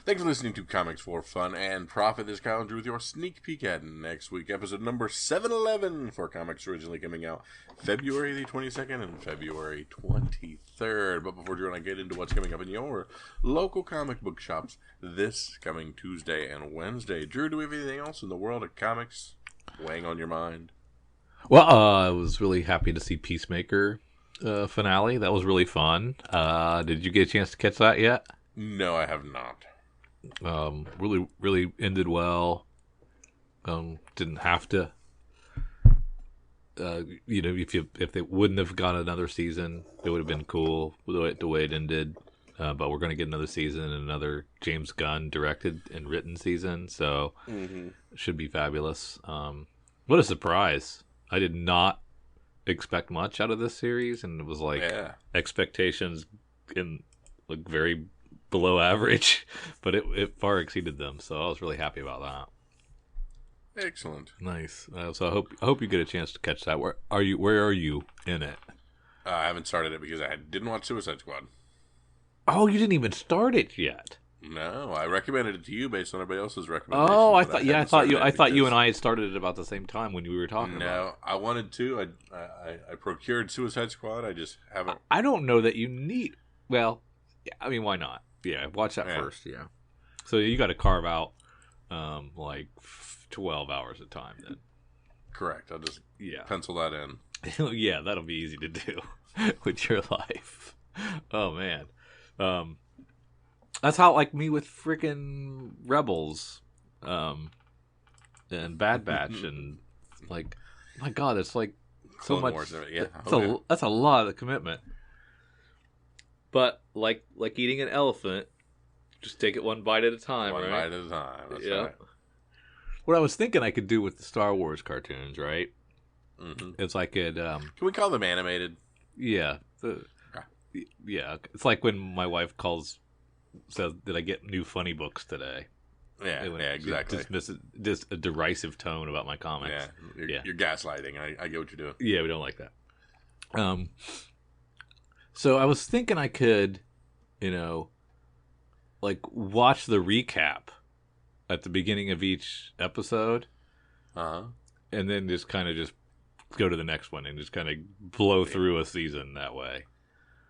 Thanks for listening to Comics for Fun and Profit. This is Kyle Andrew with your sneak peek at next week, episode number 711 for comics originally coming out February the 22nd and February 23rd. But before Drew and I get into what's coming up in your local comic book shops this coming Tuesday and Wednesday, Drew, do we have anything else in the world of comics weighing on your mind? Well, I was really happy to see Peacemaker finale. That was really fun. Did you get a chance to catch that yet? No, I have not. Really ended well. Didn't have to. If they wouldn't have got another season, it would have been cool the way it ended. But we're going to get another season and another James Gunn directed and written season, so it should be fabulous. What a surprise! I did not expect much out of this series, and it was like expectations in like very below average, but it far exceeded them, so I was really happy about that. Excellent. Nice. So I hope you get a chance to catch that. Where are you in it? I haven't started it because I didn't watch Suicide Squad. Oh, you didn't even start it yet. No, I recommended it to you based on everybody else's recommendations. Oh, I thought you and I had started it about the same time when we were talking about it. No, I wanted to. I procured Suicide Squad. I just haven't. I don't know that you need. Well, I mean, why not? Yeah, watch that first. Yeah. So you got to carve out like 12 hours of time then. Correct. I'll just pencil that in. Yeah, that'll be easy to do with your life. Oh man. That's how like me with freaking Rebels and Bad Batch and like my God, it's like so Clone much. Wars, that's a lot of commitment. But like eating an elephant, just take it one bite at a time, One right? bite at a time. That's right. What I was thinking I could do with the Star Wars cartoons, right? Mm-hmm. It's like it. Can we call them animated? Yeah. Yeah. It's like when my wife says, "Did I get new funny books today?" Yeah, exactly. Just a derisive tone about my comics. Yeah, you're gaslighting. I get what you're doing. Yeah, we don't like that. So I was thinking I could, like watch the recap at the beginning of each episode, and then just kind of just go to the next one and just kind of blow through a season that way.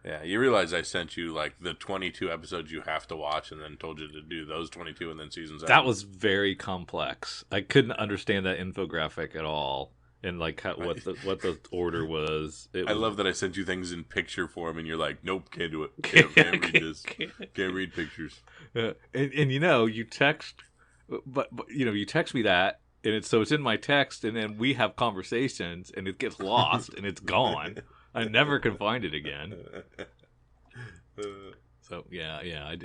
Yeah, you realize I sent you like the 22 episodes you have to watch, and then told you to do those 22 and then seasons. That was very complex. I couldn't understand that infographic at all. And like what the order was. I love that I sent you things in picture form, and you're like, "Nope, can't do it. Can't read this. Can't read pictures." And you text, but you text me that, and it's in my text, and then we have conversations, and it gets lost, and it's gone. I never can find it again. So I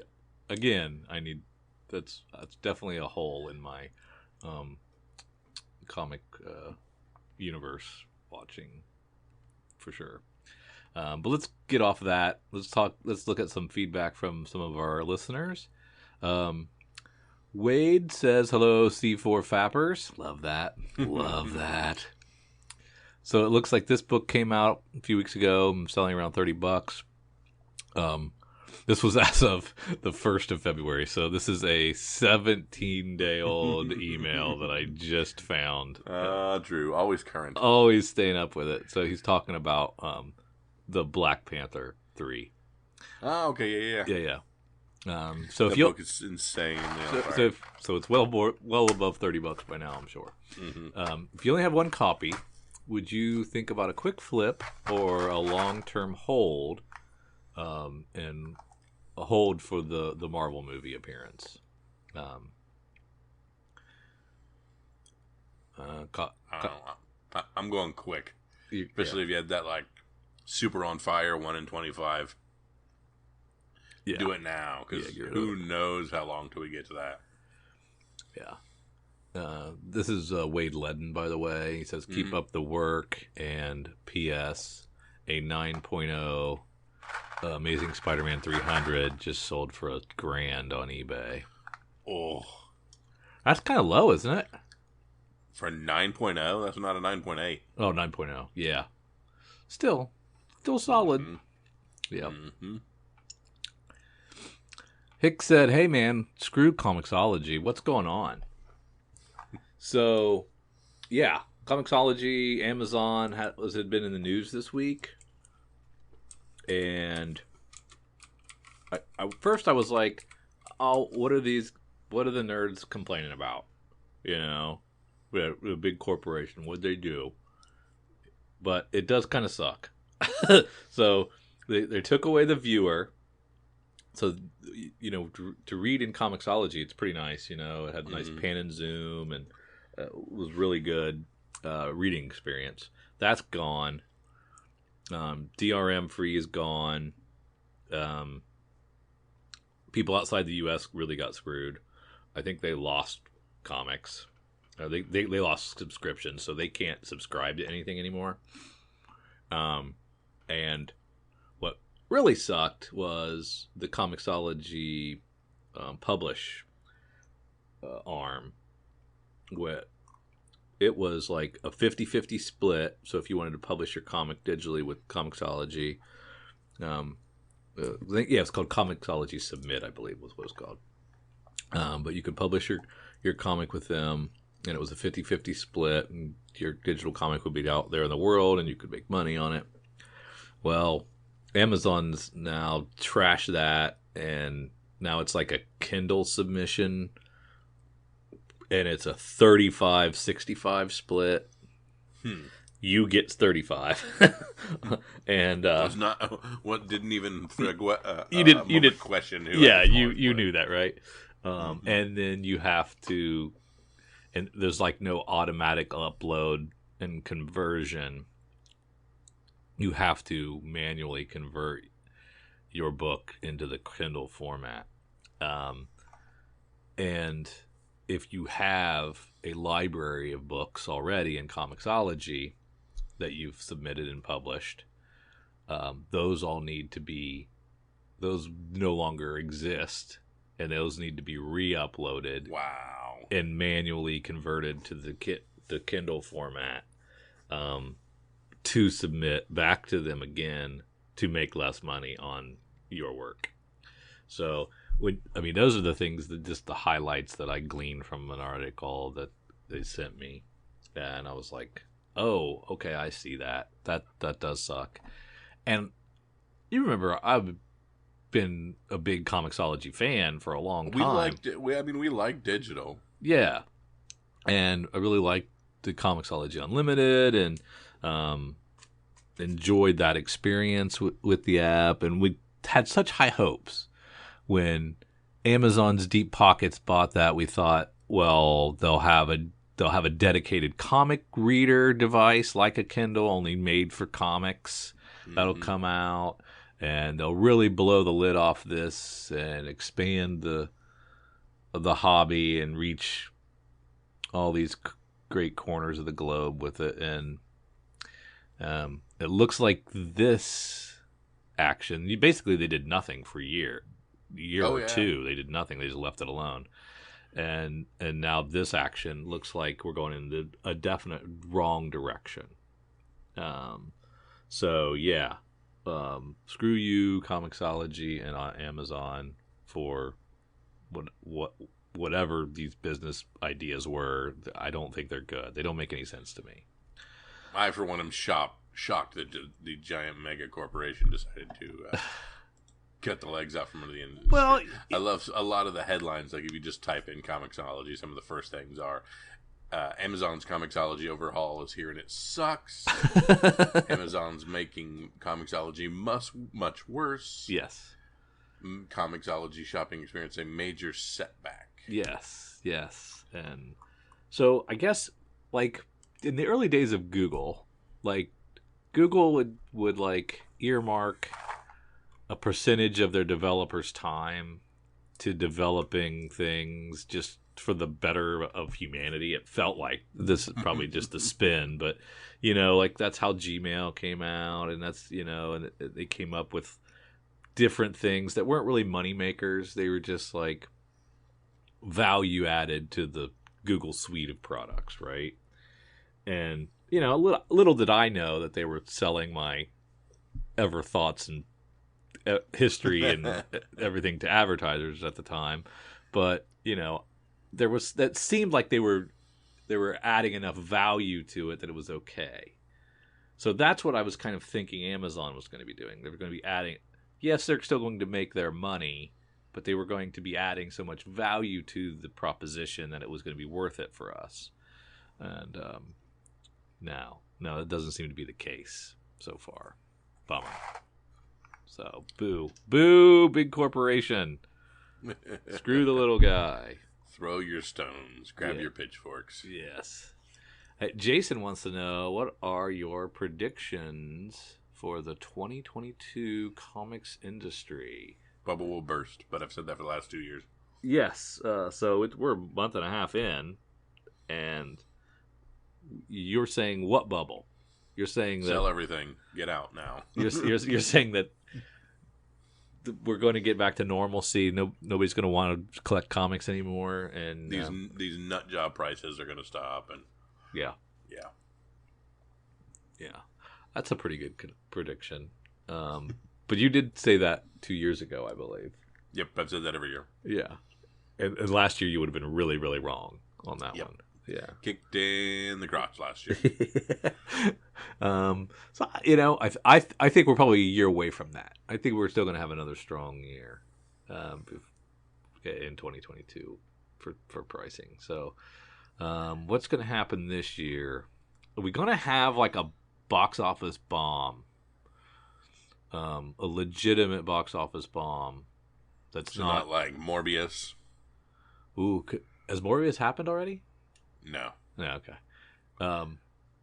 need. That's definitely a hole in my comic. Universe watching for sure. But let's get off of that. Let's look at some feedback from some of our listeners. Wade says, hello, C4 Fappers. Love that. Love that. So it looks like this book came out a few weeks ago. I'm selling around $30. This was as of the 1st of February, so this is a 17-day-old email that I just found. Drew, always current. Always staying up with it. So he's talking about the Black Panther 3. Oh, okay, yeah. So the book is insane. So it's well above $30 by now, I'm sure. Mm-hmm. If you only have one copy, would you think about a quick flip or a long-term hold? And a hold for the Marvel movie appearance. I'm going quick, especially if you had that like super on fire 1 in 25. Yeah. Do it now, because who knows how long till we get to that. Yeah. This is Wade Ledden, by the way. He says, keep up the work, and P.S. a 9.0 Amazing Spider-Man 300 just sold for $1,000 on eBay. Oh. That's kind of low, isn't it? For a 9.0? That's not a 9.8. Oh, 9.0. Yeah. Still solid. Mm-hmm. Yeah. Mm-hmm. Hick said, "Hey man, screw ComiXology. What's going on?" So, yeah, ComiXology, Amazon had been in the news this week, and first I was like, "Oh, what are these? What are the nerds complaining about? You know, a big corporation. What'd they do?" But it does kind of suck. So they took away the viewer. So, to read in ComiXology, it's pretty nice. It had a nice pan and zoom, and was really good reading experience. That's gone. DRM free is gone. People outside the U.S. really got screwed. I think they lost comics. They lost subscriptions, so they can't subscribe to anything anymore. And what really sucked was the ComiXology publish arm. It was like a 50-50 split. So if you wanted to publish your comic digitally with ComiXology, it's called ComiXology Submit, I believe was what it's called. But you could publish your comic with them, and it was a 50-50 split, and your digital comic would be out there in the world, and you could make money on it. Well, Amazon's now trashed that, and now it's like a Kindle submission, and it's a 35-65 split. You get 35, and was not what didn't even you did question who. Yeah, you knew that, right? And then you have to, and there's like no automatic upload and conversion. You have to manually convert your book into the Kindle format. And if you have a library of books already in ComiXology that you've submitted and published, those no longer exist, and those need to be re-uploaded. Wow. And manually converted to the Kindle format. To submit back to them again to make less money on your work. So, those are the things just the highlights that I gleaned from an article that they sent me, and I was like, "Oh, okay, I see that. That does suck." And you remember, I've been a big ComiXology fan for a long time. We like digital. Yeah, and I really liked the ComiXology Unlimited, and enjoyed that experience with the app, and we had such high hopes when Amazon's deep pockets bought that. We thought, well, they'll have a dedicated comic reader device like a Kindle, only made for comics, that'll come out, and they'll really blow the lid off this and expand the hobby and reach all these great corners of the globe with it. And it looks like this action, they did nothing for a year or two. They did nothing. They just left it alone. And now this action looks like we're going in a definite wrong direction. So yeah, screw you, ComiXology, and Amazon for whatever these business ideas were. I don't think they're good. They don't make any sense to me. I, for one, am shocked that the giant mega corporation decided to cut the legs out from under the industry. Well, I love a lot of the headlines. Like if you just type in ComiXology, some of the first things are Amazon's ComiXology overhaul is here and it sucks. Amazon's making ComiXology much worse. Yes. ComiXology shopping experience a major setback. Yes. And so I guess, like, in the early days of Google, like, Google would like earmark a percentage of their developers' time to developing things just for the better of humanity. It felt like, this is probably just a spin, but like that's how Gmail came out, and that's and they came up with different things that weren't really money makers. They were just like value added to the Google suite of products, right? And little did I know that they were selling my ever thoughts and history and everything to advertisers at the time, but that seemed like they were adding enough value to it that it was okay. So that's what I was kind of thinking Amazon was going to be doing. They were going to be adding. Yes, they're still going to make their money, but they were going to be adding so much value to the proposition that it was going to be worth it for us. And no, that doesn't seem to be the case so far. Bummer. So, boo, big corporation. Screw the little guy. Throw your stones. Grab your pitchforks. Yes. Hey, Jason wants to know, what are your predictions for the 2022 comics industry? Bubble will burst, but I've said that for the last 2 years. Yes. So we're a month and a half in, and you're saying what bubble? You're saying that sell everything, get out now. you're saying that we're going to get back to normalcy. Nobody's going to want to collect comics anymore, and these nut job prices are going to stop. And yeah, that's a pretty good prediction. But you did say that 2 years ago, I believe. Yep, I've said that every year. Yeah, and last year you would have been really, really wrong on that one. Yeah, kicked in the crotch last year. So I think we're probably a year away from that. I think we're still going to have another strong year in 2022 for pricing. So what's going to happen this year? Are we going to have like a box office bomb? A legitimate box office bomb that's so not like Morbius. Ooh, has Morbius happened already? No. Yeah, okay.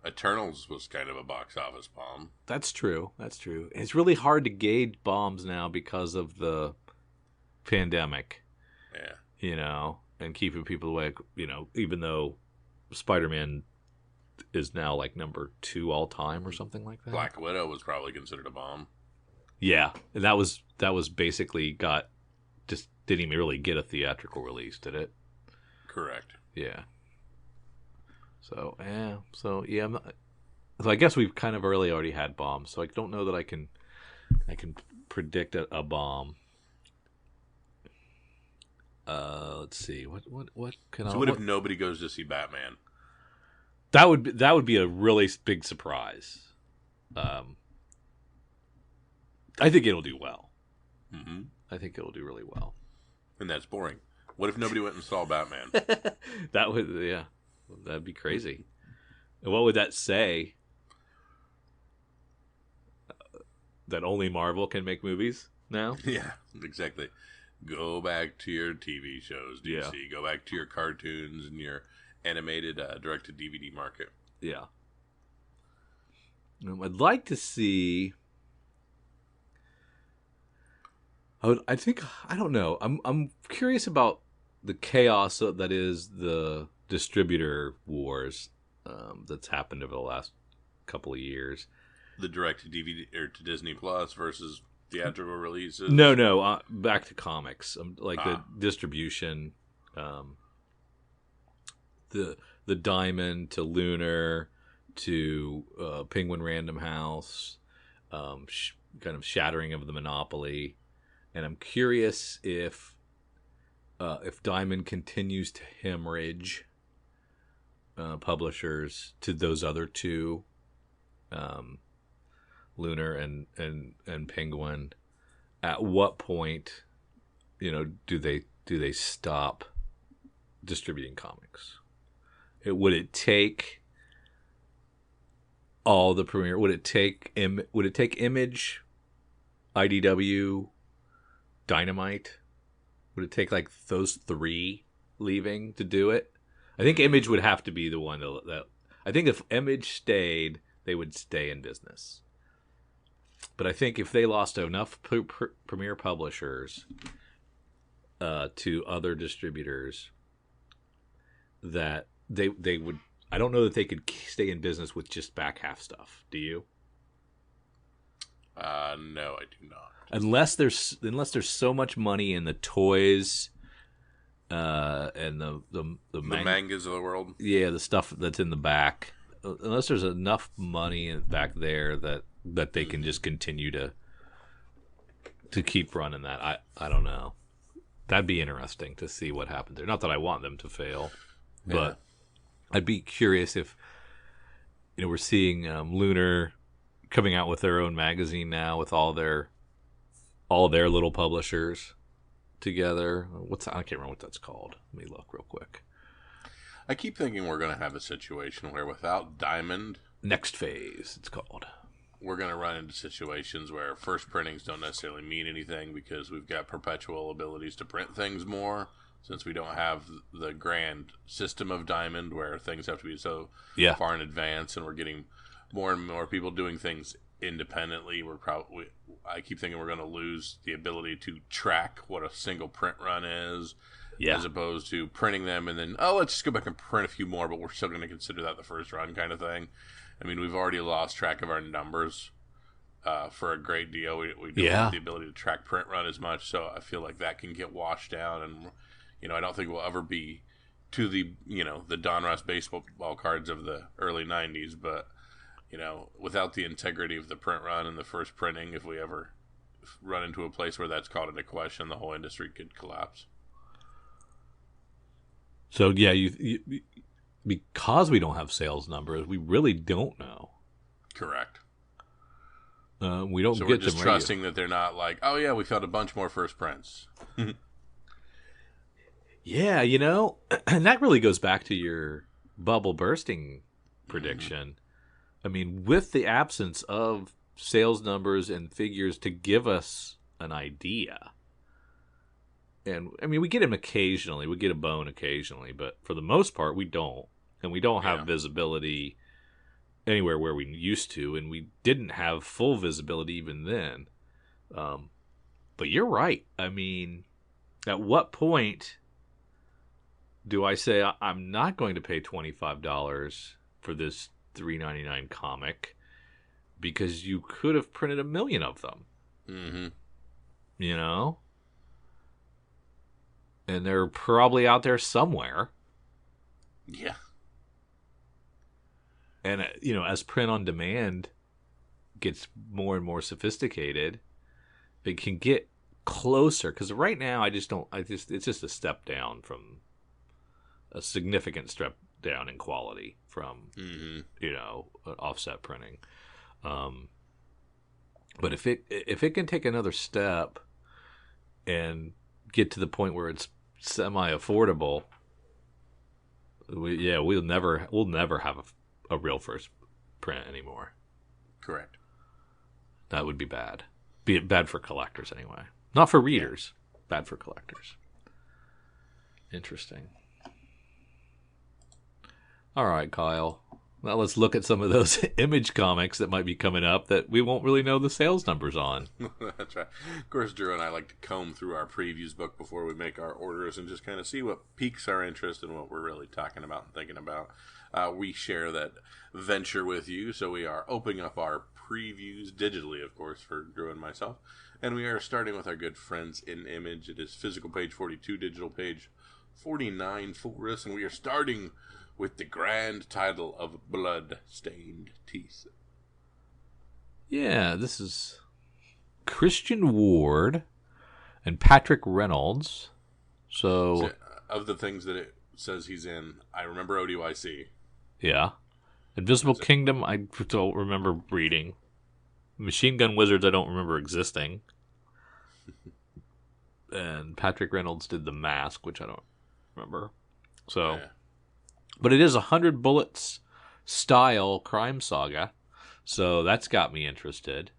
Eternals was kind of a box office bomb. That's true. It's really hard to gauge bombs now because of the pandemic. Yeah. And keeping people away, even though Spider-Man is now like number 2 all time or something like that. Black Widow was probably considered a bomb. Yeah, and that was basically just didn't even really get a theatrical release, did it? Correct. Yeah. So I guess we've kind of already had bombs, so I don't know that I can predict a bomb. Let's see. What can I? So what if nobody goes to see Batman? That would be a really big surprise. I think it'll do well. Mm-hmm. I think it'll do really well. And that's boring. What if nobody went and saw Batman? That'd be crazy. And what would that say? That only Marvel can make movies now? Yeah, exactly. Go back to your TV shows, DC. Yeah. Go back to your cartoons and your animated direct-to-DVD market. Yeah. I'd like to see... I don't know. I'm curious about the chaos that is the distributor wars that's happened over the last couple of years. The direct to DVD or to Disney Plus versus theatrical releases. No. Back to comics. The distribution. The Diamond to Lunar to Penguin Random House, kind of shattering of the monopoly. And I'm curious if Diamond continues to hemorrhage publishers to those other two, Lunar and Penguin. At what point, do they stop distributing comics? Would it take all the premiere? Would it take Image, IDW, Dynamite? Would it take like those 3 leaving to do it? I think Image would have to be the one that I think if Image stayed, they would stay in business. But I think if they lost enough premier publishers to other distributors, that they would. I don't know that they could stay in business with just back half stuff. Do you? No, I do not. Unless there's so much money in the toys, and the mangas of the world. Yeah, the stuff that's in the back. Unless there's enough money back there that they can just continue to to keep running that. I don't know. That'd be interesting to see what happens there. Not that I want them to fail, but I'd be curious if we're seeing Lunar coming out with their own magazine now with all their little publishers together. I can't remember what that's called. Let me look real quick. I keep thinking we're going to have a situation where without Diamond, Next Phase it's called, we're going to run into situations where first printings don't necessarily mean anything because we've got perpetual abilities to print things more, since we don't have the grand system of Diamond where things have to be so far in advance, and we're getting more and more people doing things independently. I keep thinking we're going to lose the ability to track what a single print run is, as opposed to printing them and then, let's just go back and print a few more, but we're still going to consider that the first run kind of thing. I mean, we've already lost track of our numbers for a great deal. We don't have the ability to track print run as much, so I feel like that can get washed down. And, I don't think we'll ever be to the, the Donruss baseball cards of the early 90s, but, without the integrity of the print run and the first printing, if we ever run into a place where that's called into question, the whole industry could collapse. So, yeah, you because we don't have sales numbers, we really don't know. Correct. We don't so get we're just trusting that they're not like, oh yeah, we found a bunch more first prints. Yeah, and that really goes back to your bubble bursting prediction. I mean, with the absence of sales numbers and figures to give us an idea. And I mean, we get them occasionally. We get a bone occasionally, but for the most part, we don't. And we don't have visibility anywhere where we used to, and we didn't have full visibility even then. But you're right. I mean, at what point do I say I'm not going to pay $25 for this $3.99 comic because you could have printed 1 million of them? Mm-hmm. And they're probably out there somewhere. Yeah. And, as print on demand gets more and more sophisticated, it can get closer. Because right now, it's just a step down from a significant step down in quality from, offset printing. But if it can take another step and get to the point where it's semi-affordable, we'll never have a real first print anymore. Correct. That would be bad. Be bad for collectors anyway. Not for readers. Bad for collectors. Interesting. All right, Kyle. Well, let's look at some of those Image comics that might be coming up that we won't really know the sales numbers on. That's right. Of course, Drew and I like to comb through our previews book before we make our orders and just kind of see what piques our interest and what we're really talking about and thinking about. We share that venture with you, so we are opening up our previews digitally, of course, for Drew and myself. And we are starting with our good friends in Image. It is physical page 42, digital page 49 for us, and we are starting with the grand title of Blood-Stained Teeth. Yeah, this is Christian Ward and Patrick Reynolds. So of the things that it says he's in, I remember ODYC. Yeah. Invisible Kingdom, I don't remember reading. Machine Gun Wizards, I don't remember existing. And Patrick Reynolds did The Mask, which I don't remember. So, but it is 100 Bullets style crime saga, so that's got me interested.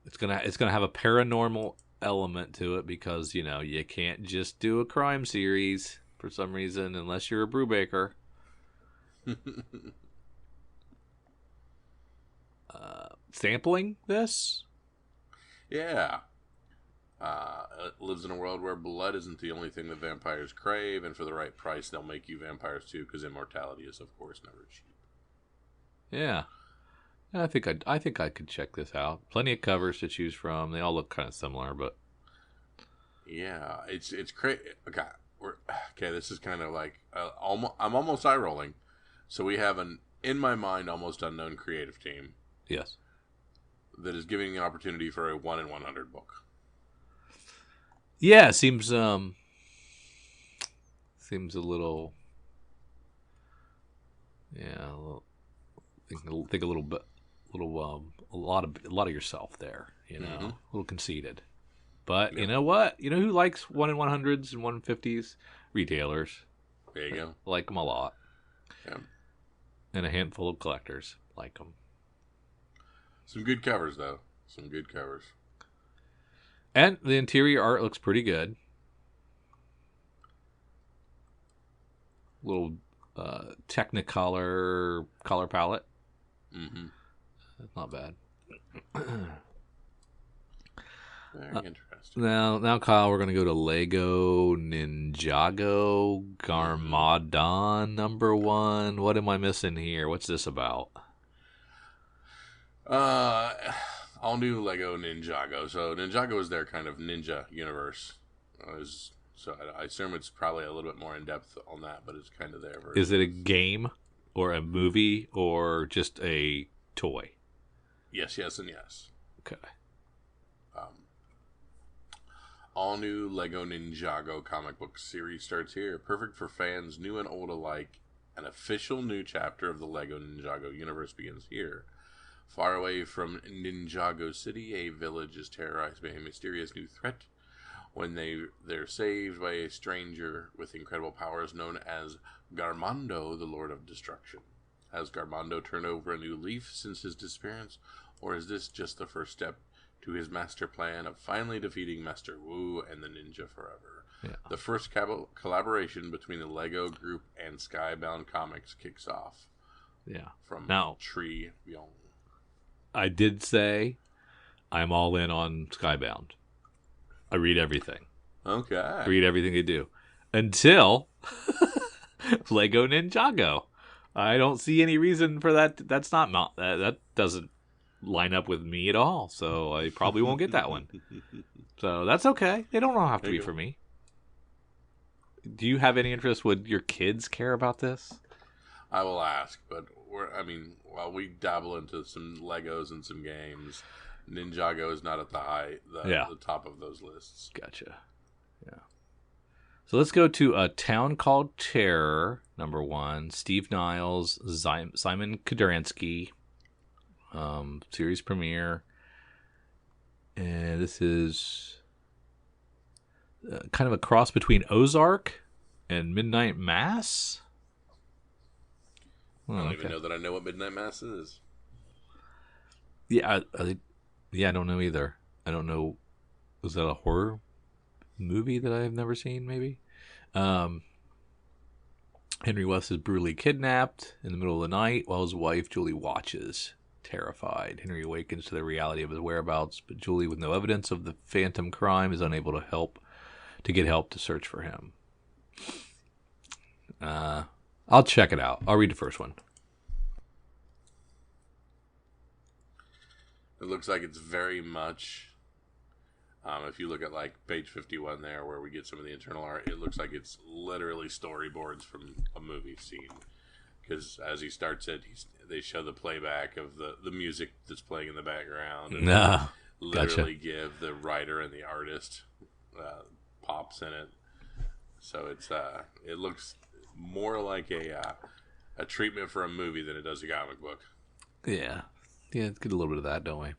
It's gonna have a paranormal element to it because you can't just do a crime series for some reason unless you're a Brubaker. Sampling this? Yeah. It lives in a world where blood isn't the only thing that vampires crave, and for the right price, they'll make you vampires too, because immortality is, of course, never cheap. Yeah. I think I could check this out. Plenty of covers to choose from. They all look kind of similar, but yeah, it's crazy. Okay, this is kind of like I'm almost eye rolling. So we have an, in my mind, almost unknown creative team. Yes. that is giving an opportunity for a 1 in 100 book. Yeah, it seems a little. Yeah, think a little bit, a lot of yourself there. A little conceited. But you know what? You know who likes 1 in 100s and 150s? Retailers. There you go. Like them a lot. Yeah. And a handful of collectors like them. Some good covers, though. Some good covers. And the interior art looks pretty good. Little Technicolor color palette. Mm-hmm. That's not bad. Very interesting. Now, Kyle, we're going to go to Lego Ninjago Garmadon #1. What am I missing here? What's this about? All new Lego Ninjago. So Ninjago is their kind of ninja universe. So I assume it's probably a little bit more in depth on that, but it's kind of their version. Is it a game or a movie or just a toy? Yes, and yes. Okay. All new Lego Ninjago comic book series starts here. Perfect for fans new and old alike. An official new chapter of the Lego Ninjago universe begins here. Far away from Ninjago City, a village is terrorized by a mysterious new threat. When they're saved by a stranger with incredible powers known as Garmando, the Lord of Destruction. Has Garmando turned over a new leaf since his disappearance, or is this just the first step to his master plan of finally defeating Master Wu and the Ninja forever? Yeah. The first collaboration between the Lego Group and Skybound Comics kicks off. Yeah. From now, Tree Beyond. I did say I'm all in on Skybound. I read everything. Okay. I read everything they do. Until Lego Ninjago. I don't see any reason for that. That's not that doesn't line up with me at all. So I probably won't get that one. So that's okay. They don't all have to be for me. Do you have any interest? Would your kids care about this? I will ask, but while we dabble into some Legos and some games, Ninjago is not at the top of those lists. Gotcha. Yeah. So let's go to A Town Called Terror, #1. Steve Niles, Simon Kudransky, series premiere. And this is kind of a cross between Ozark and Midnight Mass. I don't even know that I know what Midnight Mass is. Yeah, I don't know either. I don't know. Was that a horror movie that I've never seen, maybe? Henry West is brutally kidnapped in the middle of the night while his wife, Julie, watches, terrified. Henry awakens to the reality of his whereabouts, but Julie, with no evidence of the phantom crime, is unable to get help to search for him. I'll check it out. I'll read the first one. It looks like it's very much, if you look at like page 51 there where we get some of the internal art, it looks like it's literally storyboards from a movie scene. Because as he starts it, they show the playback of the music that's playing in the background. And literally give the writer and the artist pops in it. So it looks more like a treatment for a movie than it does a comic book. Yeah, let's get a little bit of that, don't we?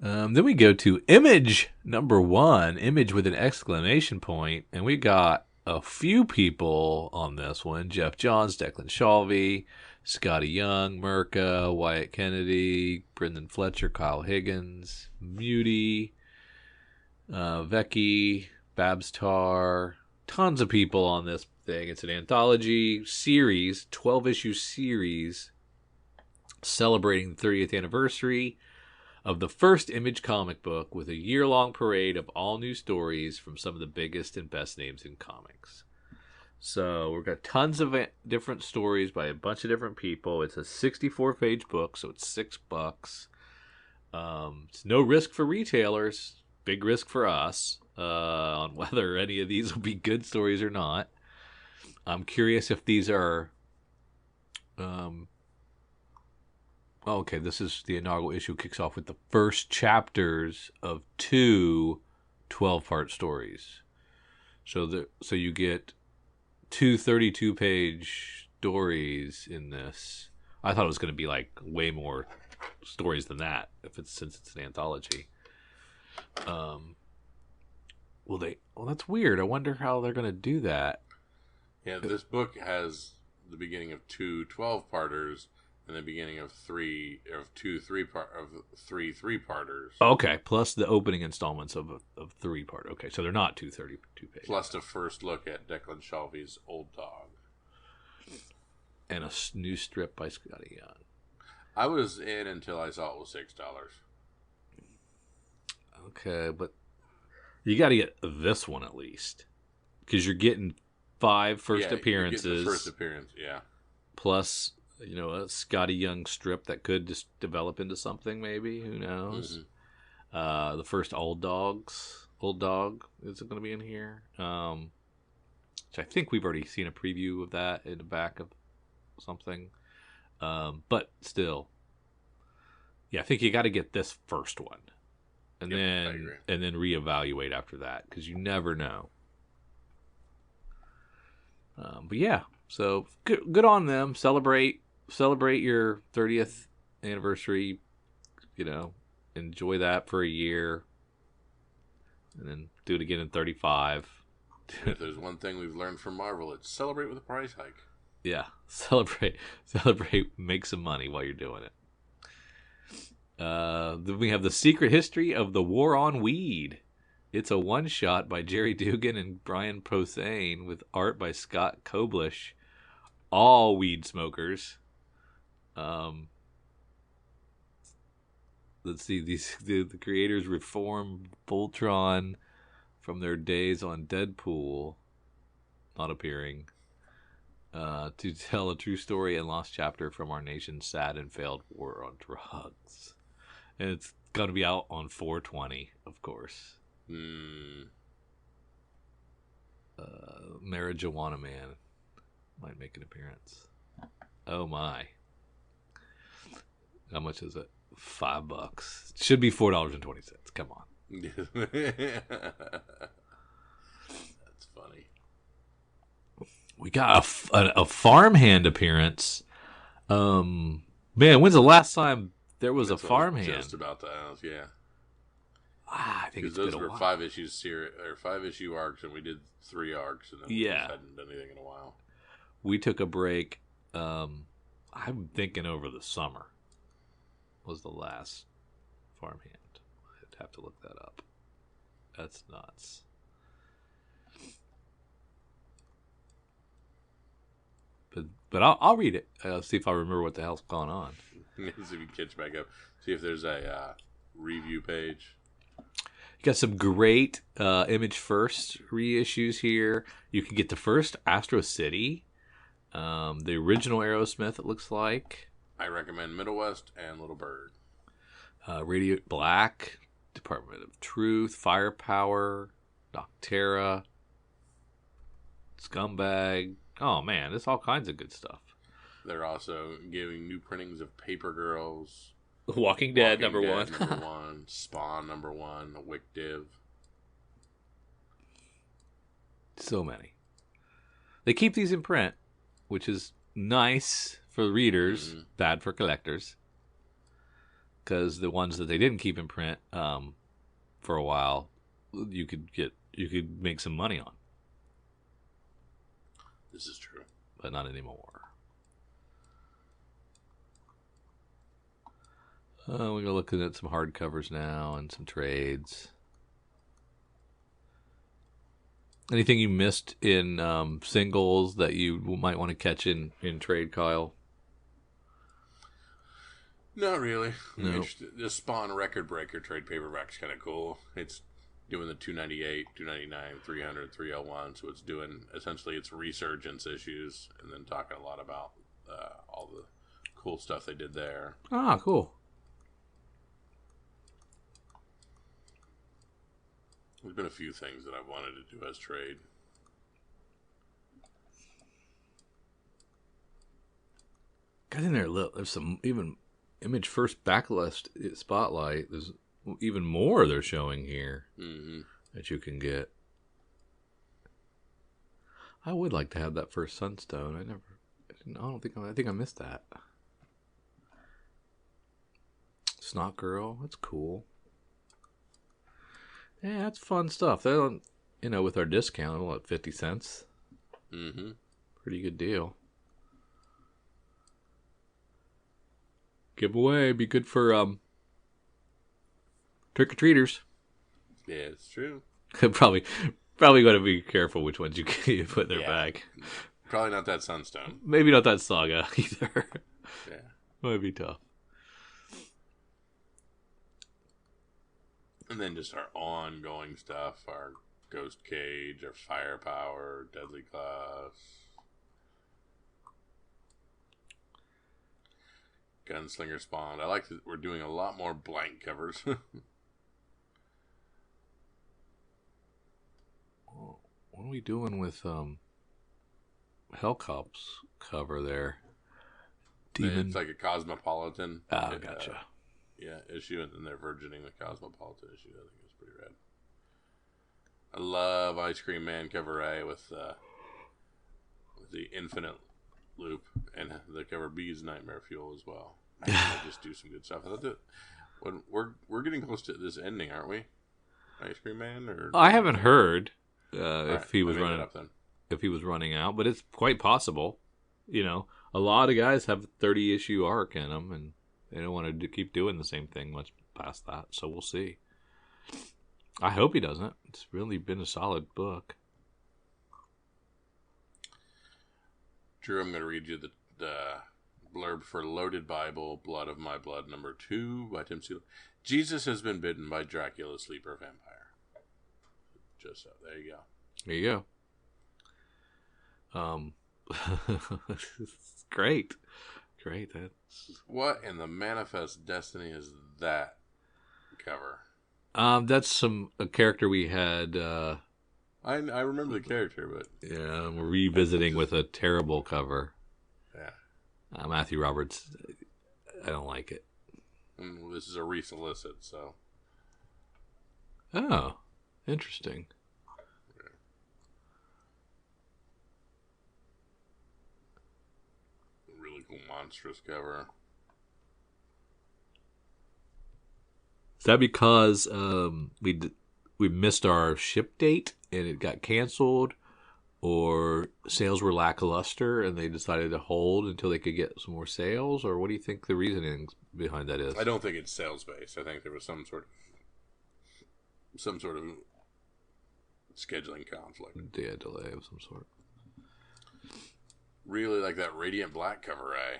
Yeah. Then we go to Image #1, Image with an exclamation point, and we got a few people on this one: Jeff Johns, Declan Shalvey, Scotty Young, Merca, Wyatt Kennedy, Brendan Fletcher, Kyle Higgins, Muty, Vecchi, Babs Tarr. Tons of people on this thing. It's an anthology series, 12-issue series, celebrating the 30th anniversary of the first Image comic book with a year-long parade of all new stories from some of the biggest and best names in comics. So we've got tons of different stories by a bunch of different people. It's a 64-page book, so it's $6. It's no risk for retailers, big risk for us on whether any of these will be good stories or not. I'm curious if these are Okay, this is the inaugural issue. Kicks off with the first chapters of two 12-part stories. So you get two 32-page stories in this. I thought it was going to be like way more stories than that since it's an anthology. Well, that's weird. I wonder how they're going to do that. Yeah, this book has the beginning of two 12-parters and the beginning of three 3-parters. Okay, plus the opening installments of 3-part. Okay, so they're not 232 pages. Plus the first look at Declan Shalvey's Old Dog. And a new strip by Scotty Young. I was in until I saw it was $6. Okay, but you got to get this one at least. Because you're getting 5 first appearances. You're getting the first appearance, yeah. Plus, a Scotty Young strip that could just develop into something, maybe. Who knows? Mm-hmm. The first Old Dog is it going to be in here? Which I think we've already seen a preview of that in the back of something. But still, I think you got to get this first one. And then reevaluate after that, because you never know. But yeah, so good on them. Celebrate your 30th anniversary. Enjoy that for a year, and then do it again in 35. If there's one thing we've learned from Marvel, it's celebrate with a price hike. Yeah, celebrate, make some money while you're doing it. Then we have The Secret History of the War on Weed. It's a one-shot by Jerry Dugan and Brian Posehn with art by Scott Koblish. All weed smokers. Let's see. The creators reformed Voltron from their days on Deadpool, not appearing, to tell a true story and lost chapter from our nation's sad and failed war on drugs. And it's going to be out on 4/20, of course. Marijuana Man might make an appearance. Oh my. How much is it? $5. It should be $4.20. Come on. That's funny. We got a farmhand appearance. Man, when's the last time there was a farmhand? Just about the house, yeah. I think it's those been a were while. 5-issue arcs, and we did 3 arcs, and then we just hadn't done anything in a while. We took a break. I'm thinking over the summer was the last farmhand. I'd have to look that up. That's nuts. But I'll read it. See if I remember what the hell's going on. See if you catch back up. See if there's a review page. You got some great Image First reissues here. You can get the first Astro City, the original Aerosmith, it looks like. I recommend Middle West and Little Bird. Radiant Black, Department of Truth, Firepower, Noctera, Scumbag. Oh man, there's all kinds of good stuff. They're also giving new printings of Paper Girls, Walking Dead number 1, Spawn number 1, Wick Div. So many. They keep these in print, which is nice for readers, bad for collectors. Because the ones that they didn't keep in print for a while, you could make some money on. This is true, but not anymore. We're looking at some hardcovers now and some trades. Anything you missed in singles that you might want to catch in trade, Kyle? Not really. No. The Spawn Record Breaker trade paperback's kind of cool. It's doing the 298, 299, 300, 301. So it's doing, essentially, it's resurgence issues and then talking a lot about all the cool stuff they did there. Ah, cool. There's been a few things that I've wanted to do as trade. Got in there a little. There's some even Image first backlist spotlight. There's even more they're showing here that you can get. I would like to have that first Sunstone. I think I missed that. Snot Girl, that's cool. Yeah, that's fun stuff. They don't, with our discount, what, 50 cents? Mm-hmm. Pretty good deal. Giveaway, be good for trick-or-treaters. Yeah, it's true. Probably got to be careful which ones you put in their bag. Probably not that Sunstone. Maybe not that Saga either. Yeah. Might be tough. And then just our ongoing stuff, our Ghost Cage, our Firepower, Deadly Class, Gunslinger Spawn. I like that we're doing a lot more blank covers. What are we doing with Hellcop's cover there? Demon. It's like a Cosmopolitan. Gotcha. Issue, and then they're virgining the Cosmopolitan issue. I think it's pretty rad. I love Ice Cream Man cover A with the infinite loop, and the cover B is Nightmare Fuel as well. They just do some good stuff. I thought that when we're getting close to this ending, aren't we? Ice Cream Man, or I haven't heard if he was running up then. If he was running out, but it's quite possible. A lot of guys have 30-issue arc in them, and they don't want to keep doing the same thing much past that, so we'll see. I hope he doesn't. It's really been a solid book. Drew, I'm going to read you the blurb for Loaded Bible, Blood of My Blood, number 2 by Tim Seeley. Jesus has been bitten by Dracula, sleeper vampire. Just so. There you go. There you go. Great. That's what in the Manifest Destiny is that cover? That's a character we had. I remember the character, but we're revisiting with a terrible cover. Yeah, Matthew Roberts. I don't like it. Well, this is a resolicit, so. Oh, interesting. Monstrous cover. Is that because we missed our ship date and it got canceled, or sales were lackluster and they decided to hold until they could get some more sales, or what do you think the reasoning behind that is? I don't think it's sales based. I think there was some sort of scheduling conflict. Yeah, delay of some sort. Really like that Radiant Black cover, eh?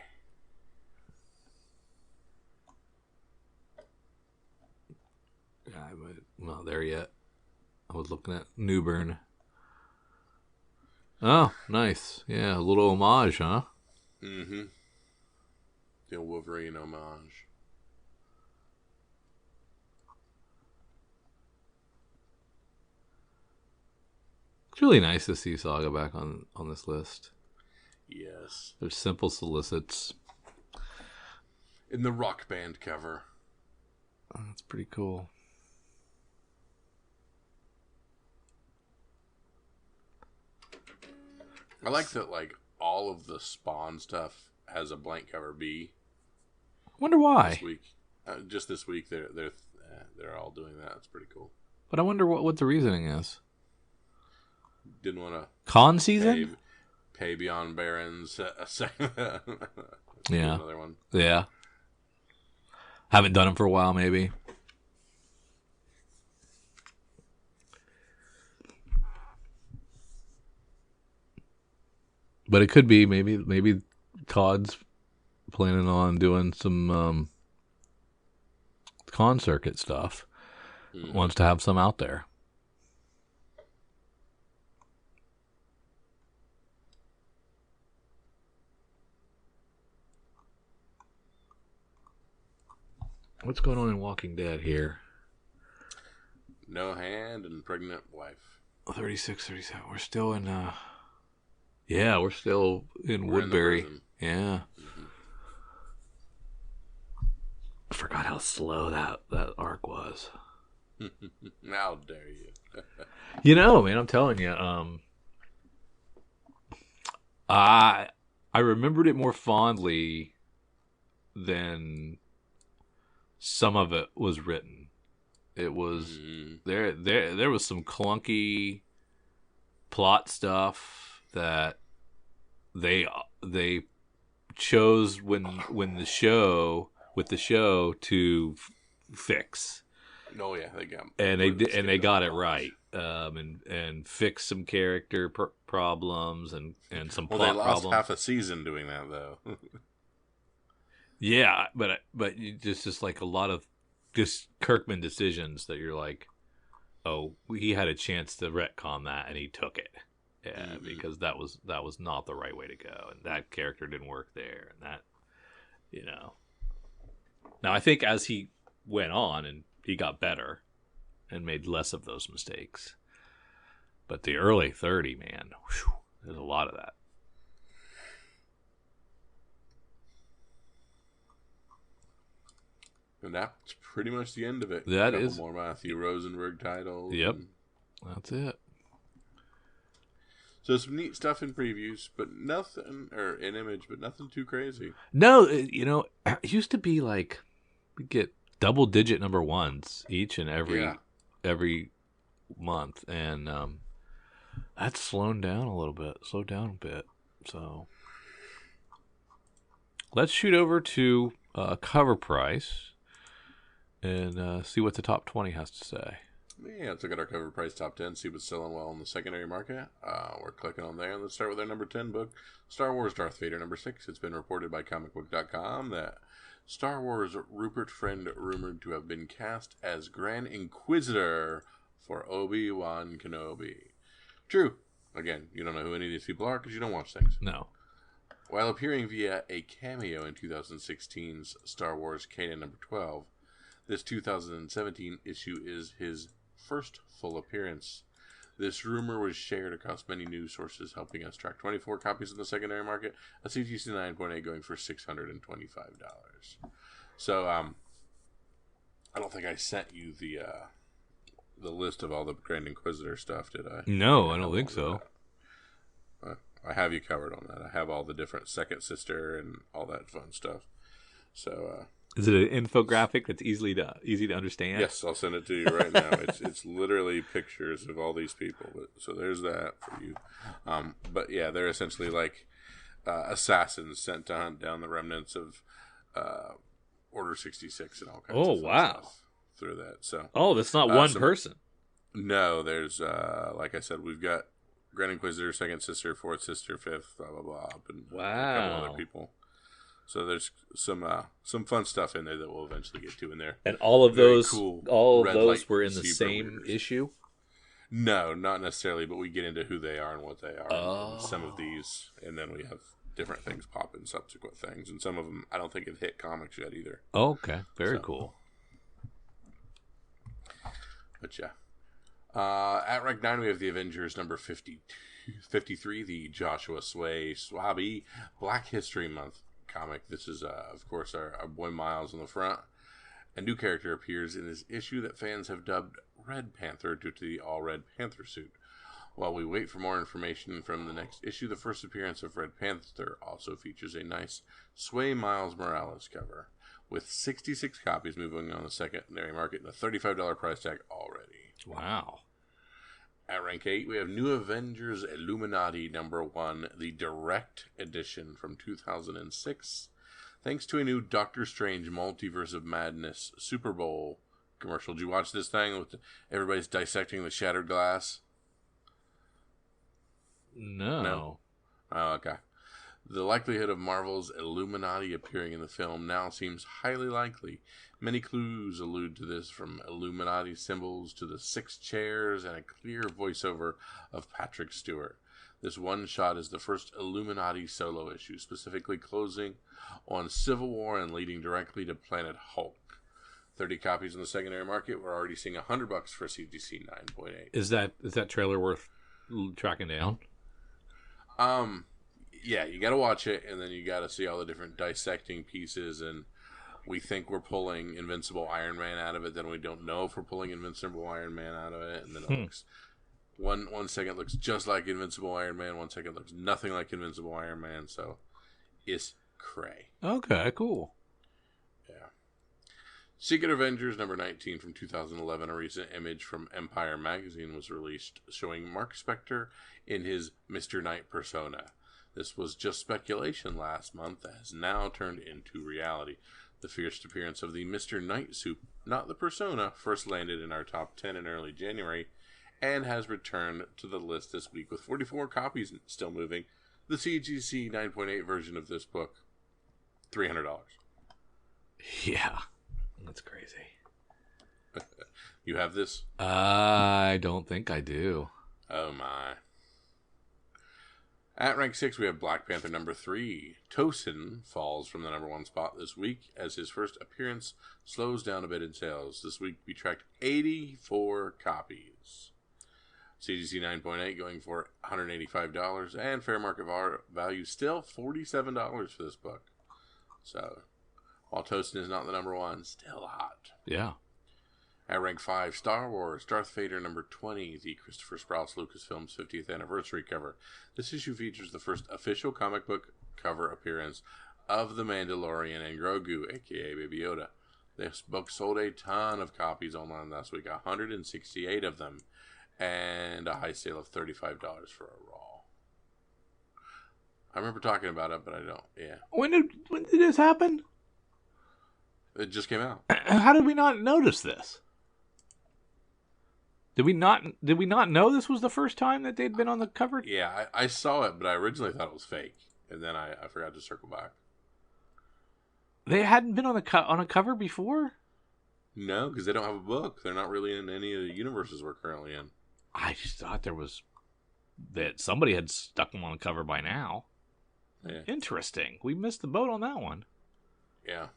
Yeah, I'm not there yet. I was looking at Newburn. Oh, nice. Yeah, a little homage, huh? Mm-hmm. The Wolverine homage. It's really nice to see Saga back on this list. Yes. They're simple solicits. In the Rock Band cover. Oh, that's pretty cool. I like that, like, all of the Spawn stuff has a blank cover B. I wonder why. This week. Just this week, they're all doing that. It's pretty cool. But I wonder what the reasoning is. Didn't want to... Con season? Pay Beyond Barons. Yeah. Another one. Yeah. Haven't done them for a while, maybe. But it could be maybe Todd's planning on doing some con circuit stuff. Mm-hmm. Wants to have some out there. What's going on in Walking Dead here? No Hand and Pregnant Wife. 36, 37. We're still in... Yeah, we're still in Woodbury. Yeah. Mm-hmm. I forgot how slow that arc was. How dare you? Man, I'm telling you, I remembered it more fondly than some of it was written. It was there was some clunky plot stuff that they chose when the show to fix. Oh yeah, they got and they got it right, and fix some character problems and some plot they lost problems. half a season doing that though. Yeah, but you just like a lot of just Kirkman decisions that you're like, oh, he had a chance to retcon that and he took it. Yeah, because that was not the right way to go, and that character didn't work there, and that, Now I think as he went on and he got better and made less of those mistakes, but the early 30, man, whew, there's a lot of that. And that's pretty much the end of it. That a couple is more Matthew Rosenberg titles. Yep, that's it. So some neat stuff in previews, but nothing, or in image, but nothing too crazy. No, it used to be like we get double-digit number ones each and every month, and that's slowed down a bit. So let's shoot over to cover price and see what the top 20 has to say. Yeah, let's look at our cover price top 10, see what's selling well in the secondary market. We're clicking on there. Let's start with our number 10 book, Star Wars Darth Vader number 6. It's been reported by comicbook.com that Star Wars Rupert Friend rumored to have been cast as Grand Inquisitor for Obi-Wan Kenobi. True. Again, you don't know who any of these people are because you don't watch things. No. While appearing via a cameo in 2016's Star Wars Kanan number 12, this 2017 issue is his first full appearance. This rumor was shared across many news sources, helping us track 24 copies in the secondary market, a CGC 9.8 going for $625. So, I don't think I sent you the list of all the Grand Inquisitor stuff, did I? No, I don't think so. I have you covered on that. I have all the different second sister and all that fun stuff. So, is it an infographic that's easy to understand? Yes, I'll send it to you right now. It's literally pictures of all these people. So there's that for you. But yeah, they're essentially like assassins sent to hunt down the remnants of Order 66 and all kinds of stuff through that. So that's not one person. No, there's like I said, we've got Grand Inquisitor, second sister, fourth sister, fifth, blah blah blah, and a couple other people. So there's some fun stuff in there that we'll eventually get to in there. And all of those, cool all of those were in the same issue? No, not necessarily, but we get into who they are and what they are. In some of these, and then we have different things pop in subsequent things. And some of them I don't think have hit comics yet either. Oh, okay. Very cool. But yeah. At Rec 9 we have the Avengers number 53, the Joshua Swaby Black History Month comic. This is, of course, our boy Miles on the front. A new character appears in this issue that fans have dubbed Red Panther due to the all-red Panther suit. While we wait for more information from the next issue, the first appearance of Red Panther also features a nice Sway Miles Morales cover, with 66 copies moving on the secondary market and a $35 price tag already. Wow. At rank 8, we have New Avengers Illuminati number 1, the direct edition from 2006. Thanks to a new Doctor Strange Multiverse of Madness Super Bowl commercial. Did you watch this thing with everybody's dissecting the shattered glass? No. Oh, okay. The likelihood of Marvel's Illuminati appearing in the film now seems highly likely. Many clues allude to this, from Illuminati symbols to the 6 chairs and a clear voiceover of Patrick Stewart. This one shot is the first Illuminati solo issue, specifically closing on Civil War and leading directly to Planet Hulk. 30 copies in the secondary market. We're already seeing $100 for CGC 9.8. Is that trailer worth tracking down? Yeah, you got to watch it, and then you got to see all the different dissecting pieces and we think we're pulling Invincible Iron Man out of it, then we don't know if we're pulling Invincible Iron Man out of it, and then it looks one second looks just like Invincible Iron Man, 1 second looks nothing like Invincible Iron Man, so it's cray. Okay, cool. Yeah. Secret Avengers number 19 from 2011, a recent image from Empire magazine was released showing Mark Spector in his Mr. Knight persona. This was just speculation last month that has now turned into reality. The first appearance of the Mr. Knight suit, not the persona, first landed in our top 10 in early January and has returned to the list this week with 44 copies still moving. The CGC 9.8 version of this book, $300. Yeah, that's crazy. You have this? I don't think I do. Oh my. At rank 6, we have Black Panther number 3. Tosin falls from the number 1 spot this week as his first appearance slows down a bit in sales. This week we tracked 84 copies. CGC 9.8 going for $185, and fair market value still $47 for this book. So, while Tosin is not the number 1, still hot. Yeah. At rank 5, Star Wars, Darth Vader number 20, the Christopher Sprouse Lucasfilm's 50th anniversary cover. This issue features the first official comic book cover appearance of The Mandalorian and Grogu, aka Baby Yoda. This book sold a ton of copies online last week, 168 of them, and a high sale of $35 for a Raw. I remember talking about it, but I don't, yeah. When did this happen? It just came out. How did we not notice this? Did we not know this was the first time that they'd been on the cover? Yeah, I saw it, but I originally thought it was fake, and then I forgot to circle back. They hadn't been on a cover before? No, because they don't have a book. They're not really in any of the universes we're currently in. I just thought that somebody had stuck them on the cover by now. Yeah. Interesting. We missed the boat on that one. Yeah.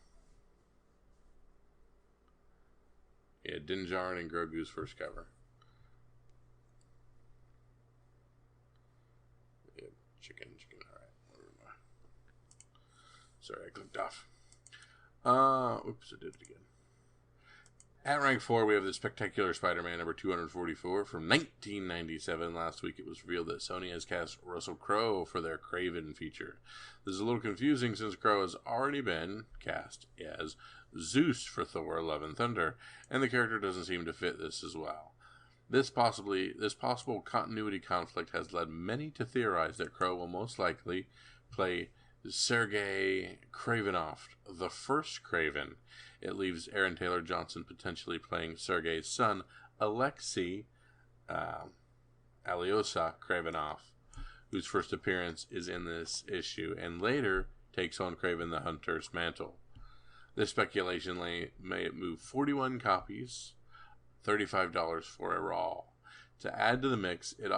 Yeah, Din Djarin and Grogu's first cover. Yeah, chicken. Alright. Sorry, I clicked off. Oops, I did it again. At rank 4, we have the Spectacular Spider-Man number 244 from 1997. Last week it was revealed that Sony has cast Russell Crowe for their Kraven feature. This is a little confusing since Crowe has already been cast as Zeus for Thor: Love and Thunder, and the character doesn't seem to fit this as well. This possible continuity conflict has led many to theorize that Crowe will most likely play Sergei Kravinoff, the first Kraven. It leaves Aaron Taylor Johnson potentially playing Sergei's son, Alexei Alyosha Kravinoff, whose first appearance is in this issue, and later takes on Kraven the Hunter's mantle. This speculation may move 41 copies, $35 for a Raw. To add to the mix, it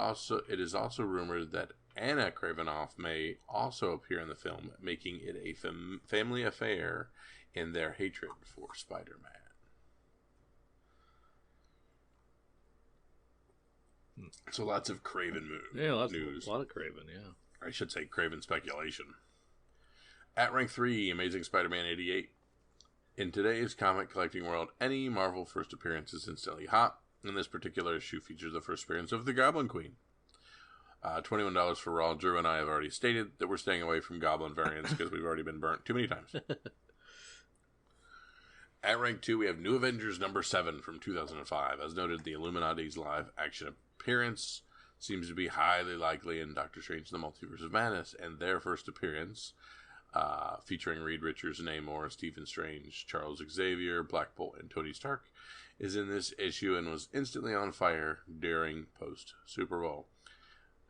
is also rumored that Anna Kravinoff may also appear in the film, making it a family affair in their hatred for Spider-Man. So lots of Kraven news. A lot of Kraven, yeah. I should say Kraven speculation. At rank 3, Amazing Spider-Man 88. In today's comic collecting world, any Marvel first appearance is instantly hot. And this particular issue features the first appearance of the Goblin Queen. $21 for Raw. Drew and I have already stated that we're staying away from Goblin variants because we've already been burnt too many times. At rank 2, we have New Avengers number 7 from 2005. As noted, the Illuminati's live action appearance seems to be highly likely in Doctor Strange: The Multiverse of Madness, and their first appearance, featuring Reed Richards, Namor, Stephen Strange, Charles Xavier, Black Bolt, and Tony Stark, is in this issue and was instantly on fire during post-Super Bowl.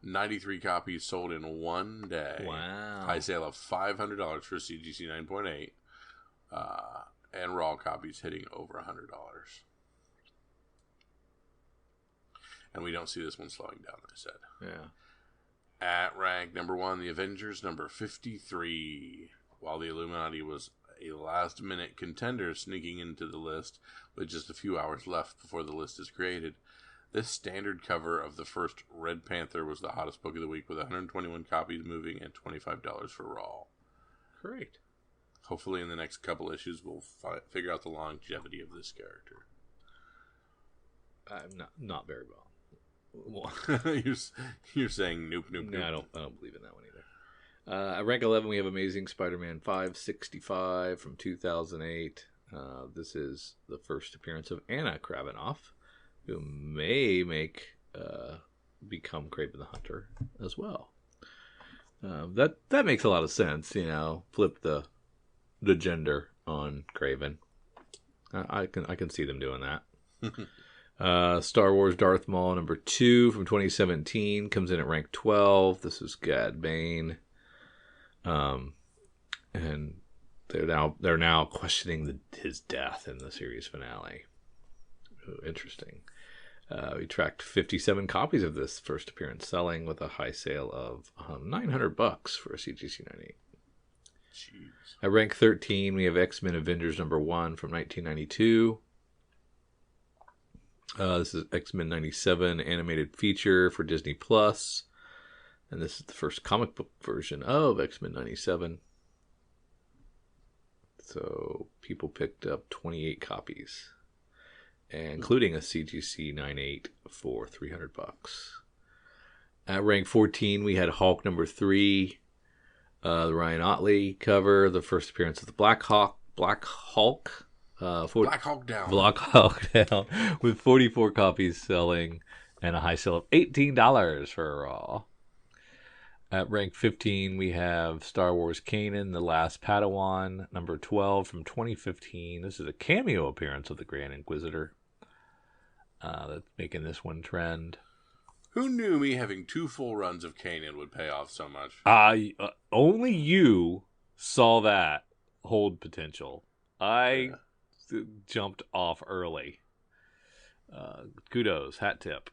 93 copies sold in one day. Wow. High sale of $500 for CGC 9.8. And Raw copies hitting over $100. And we don't see this one slowing down, I said. Yeah. At rank number 1, the Avengers number 53. While the Illuminati was a last-minute contender sneaking into the list with just a few hours left before the list is created, this standard cover of the first Red Panther was the hottest book of the week with 121 copies moving and $25 for Raw. Great. Hopefully in the next couple issues we'll figure out the longevity of this character. Not very well. You're saying nope. No, I don't believe in that one either. At rank 11, we have Amazing Spider-Man 565 from 2008. This is the first appearance of Anna Kravinoff, who may become Kraven the Hunter as well. That makes a lot of sense, flip the gender on Kraven. I can see them doing that. Star Wars Darth Maul number 2 from 2017 comes in at rank 12. This is Gad Bane. And they're now questioning his death in the series finale. Ooh, interesting. We tracked 57 copies of this first appearance, selling with a high sale of $900 for a CGC 98. Jeez. At rank 13, we have X-Men Avengers number 1 from 1992. This is X-Men 97 animated feature for Disney Plus, and this is the first comic book version of X-Men 97. So people picked up 28 copies, including a CGC 98 for $300. At rank 14, we had Hulk number 3, the Ryan Otley cover, the first appearance of the Black Hulk. Black Hawk Down. Black Hawk Down, with 44 copies selling and a high sale of $18 for a Raw. At rank 15, we have Star Wars Kanan, The Last Padawan, number 12 from 2015. This is a cameo appearance of the Grand Inquisitor. That's making this one trend. Who knew me having 2 full runs of Kanan would pay off so much? Only you saw that hold potential. I jumped off early. Kudos, hat tip.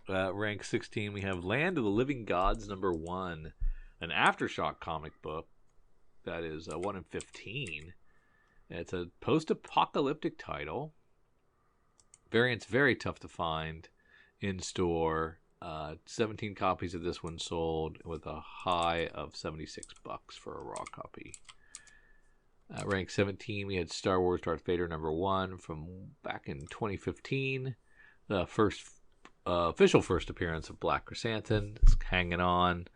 Rank 16, we have Land of the Living Gods number 1, an Aftershock comic book that is 1 in 15. It's a post-apocalyptic title. Variant's very tough to find in store. 17 copies of this one sold with a high of $76 for a raw copy. Rank 17, we had Star Wars Darth Vader number 1 from back in 2015. The first official first appearance of Black Chrysanthemum is hanging on.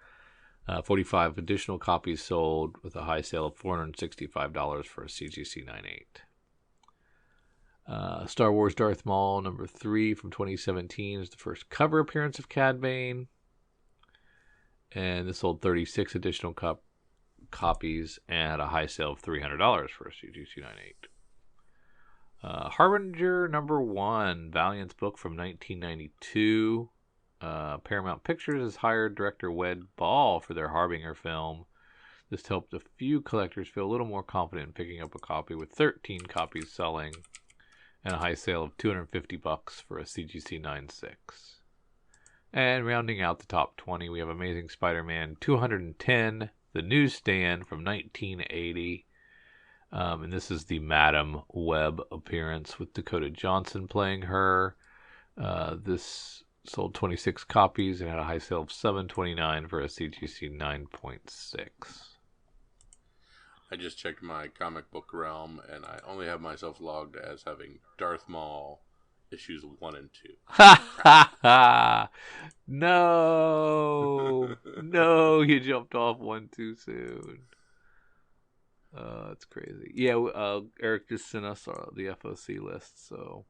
45 additional copies sold with a high sale of $465 for a CGC 98. Star Wars Darth Maul number 3 from 2017 is the first cover appearance of Cad Bane. And this sold 36 additional copies and a high sale of $300 for a CGC 98. Harbinger number 1, Valiant's book from 1992. Paramount Pictures has hired director Wed Ball for their Harbinger film. This helped a few collectors feel a little more confident in picking up a copy, with 13 copies selling and a high sale of $250 for a CGC 96. And rounding out the top 20, we have Amazing Spider-Man 210, The Newsstand from 1980. And this is the Madam Web appearance with Dakota Johnson playing her. This sold 26 copies and had a high sale of $729 for a CGC 9.6. I just checked my comic book realm, and I only have myself logged as having Darth Maul issues 1 and 2. Ha ha ha! No, no, you jumped off one too soon. That's crazy. Yeah, Eric just sent us the FOC list, so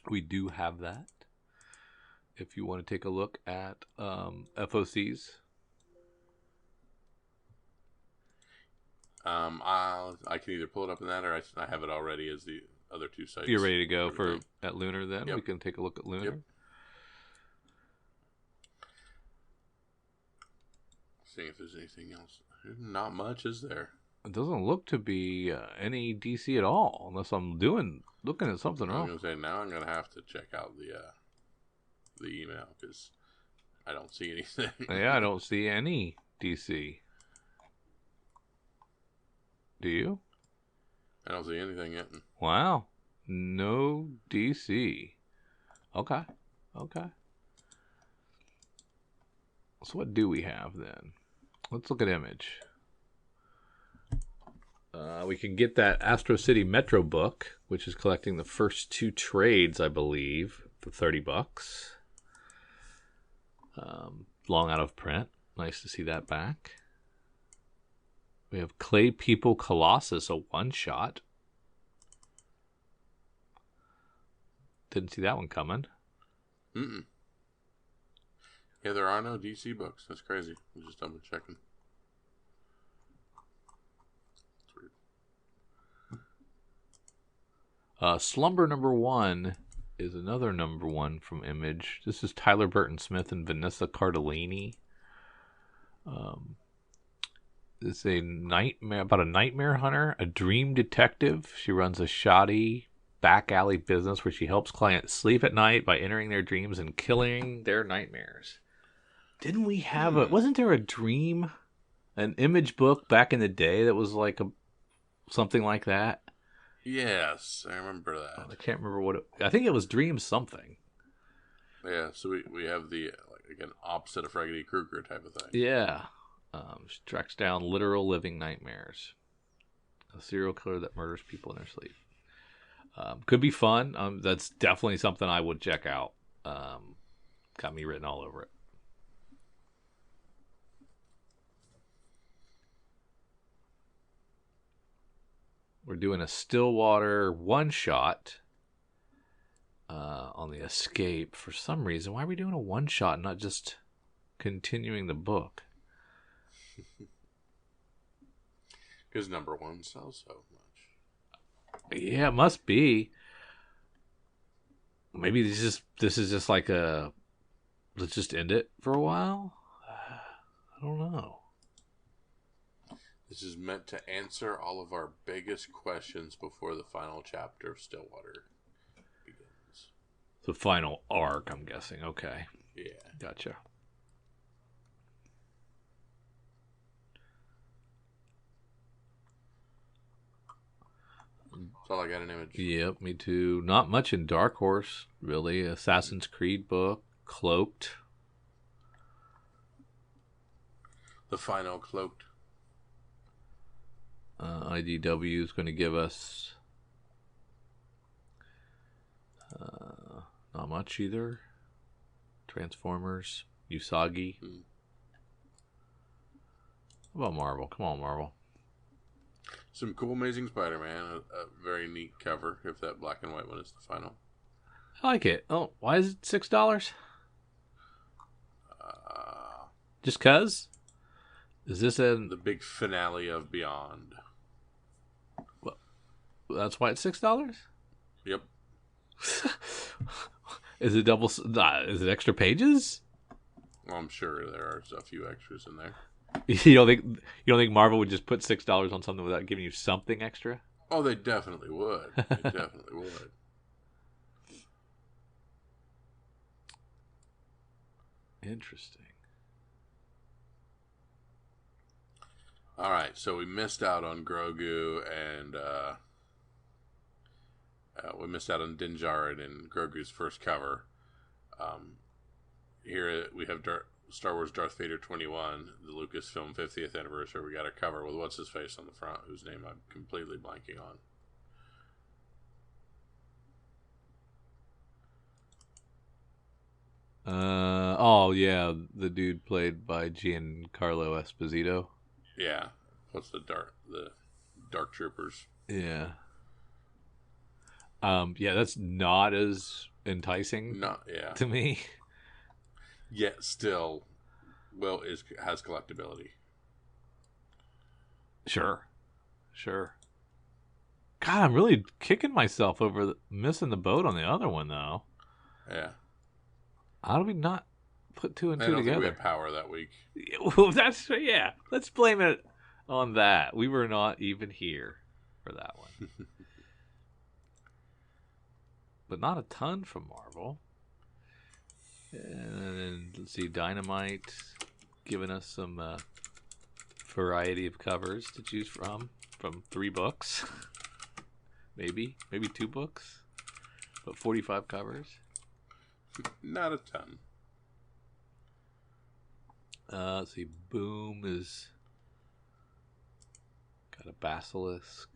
we do have that. If you want to take a look at FOCs. I can either pull it up in that, or I have it already as the other 2 sites. You're ready to go at Lunar then? Yep. We can take a look at Lunar. Yep. Seeing if there's anything else. Not much, is there? It doesn't look to be any DC at all, unless I'm looking at something I'm wrong. going to say, now I'm going to have to check out the email, because I don't see anything. Yeah, I don't see any DC. Do you? I don't see anything yet. Wow. No DC. Okay. So what do we have then? Let's look at Image. We can get that Astro City Metro book, which is collecting the first 2 trades, I believe, for $30. Long out of print. Nice to see that back. We have Clay People Colossus, a one-shot. Didn't see that one coming. Mm-mm. Yeah, there are no DC books. That's crazy. I'm just double checking. Slumber number 1 is another number 1 from Image. This is Tyler Burton Smith and Vanessa Cardellini. It's a nightmare about a nightmare hunter, a dream detective. She runs a shoddy back alley business where she helps clients sleep at night by entering their dreams and killing their nightmares. Didn't we have wasn't there an Image book back in the day that was like something like that? Yes, I remember that. I can't remember I think it was Dream something. Yeah, so we have the, again, opposite of Freddy Krueger type of thing. Yeah. She tracks down literal living nightmares. A serial killer that murders people in their sleep. Could be fun. That's definitely something I would check out. Got me written all over it. We're doing a Stillwater one-shot on the Escape. For some reason, why are we doing a one-shot and not just continuing the book? Because number 1 sells so much. Yeah, it must be. Maybe this is just like let's just end it for a while? I don't know. This is meant to answer all of our biggest questions before the final chapter of Stillwater begins. The final arc, I'm guessing. Okay. Yeah. Gotcha. That's all I got in Image. Yep, me too. Not much in Dark Horse, really. Assassin's Creed book, Cloaked. The final Cloaked. IDW is going to give us not much either. Transformers, Usagi. How about Marvel? Come on, Marvel. Some cool Amazing Spider-Man. A very neat cover, if that black and white one is the final. I like it. Oh, why is it $6? Just cause? Is this the big finale of Beyond? Well, that's why it's $6? Yep. Is it double? Is it extra pages? Well, I'm sure there are a few extras in there. You don't think Marvel would just put $6 on something without giving you something extra? Oh, they definitely would. They definitely would. Interesting. All right, so we missed out on Grogu and we missed out on Din Djarin in Grogu's first cover. Here we have Star Wars Darth Vader 21, the Lucasfilm 50th anniversary. We got a cover with what's his face on the front, whose name I'm completely blanking on. Oh yeah, the dude played by Giancarlo Esposito. Yeah, what's the Dark Troopers? Yeah. Yeah, that's not as enticing. To me. Yet still, has collectability. Sure. God, I'm really kicking myself over missing the boat on the other one, though. Yeah. How do we not put 2 and 2 together? Think we had power that week. Well, let's blame it on that. We were not even here for that one. But not a ton from Marvel. And then, let's see, Dynamite giving us some variety of covers to choose from 3 books. maybe 2 books, but 45 covers. Not a ton. Let's see, Boom is got Got a Basilisk.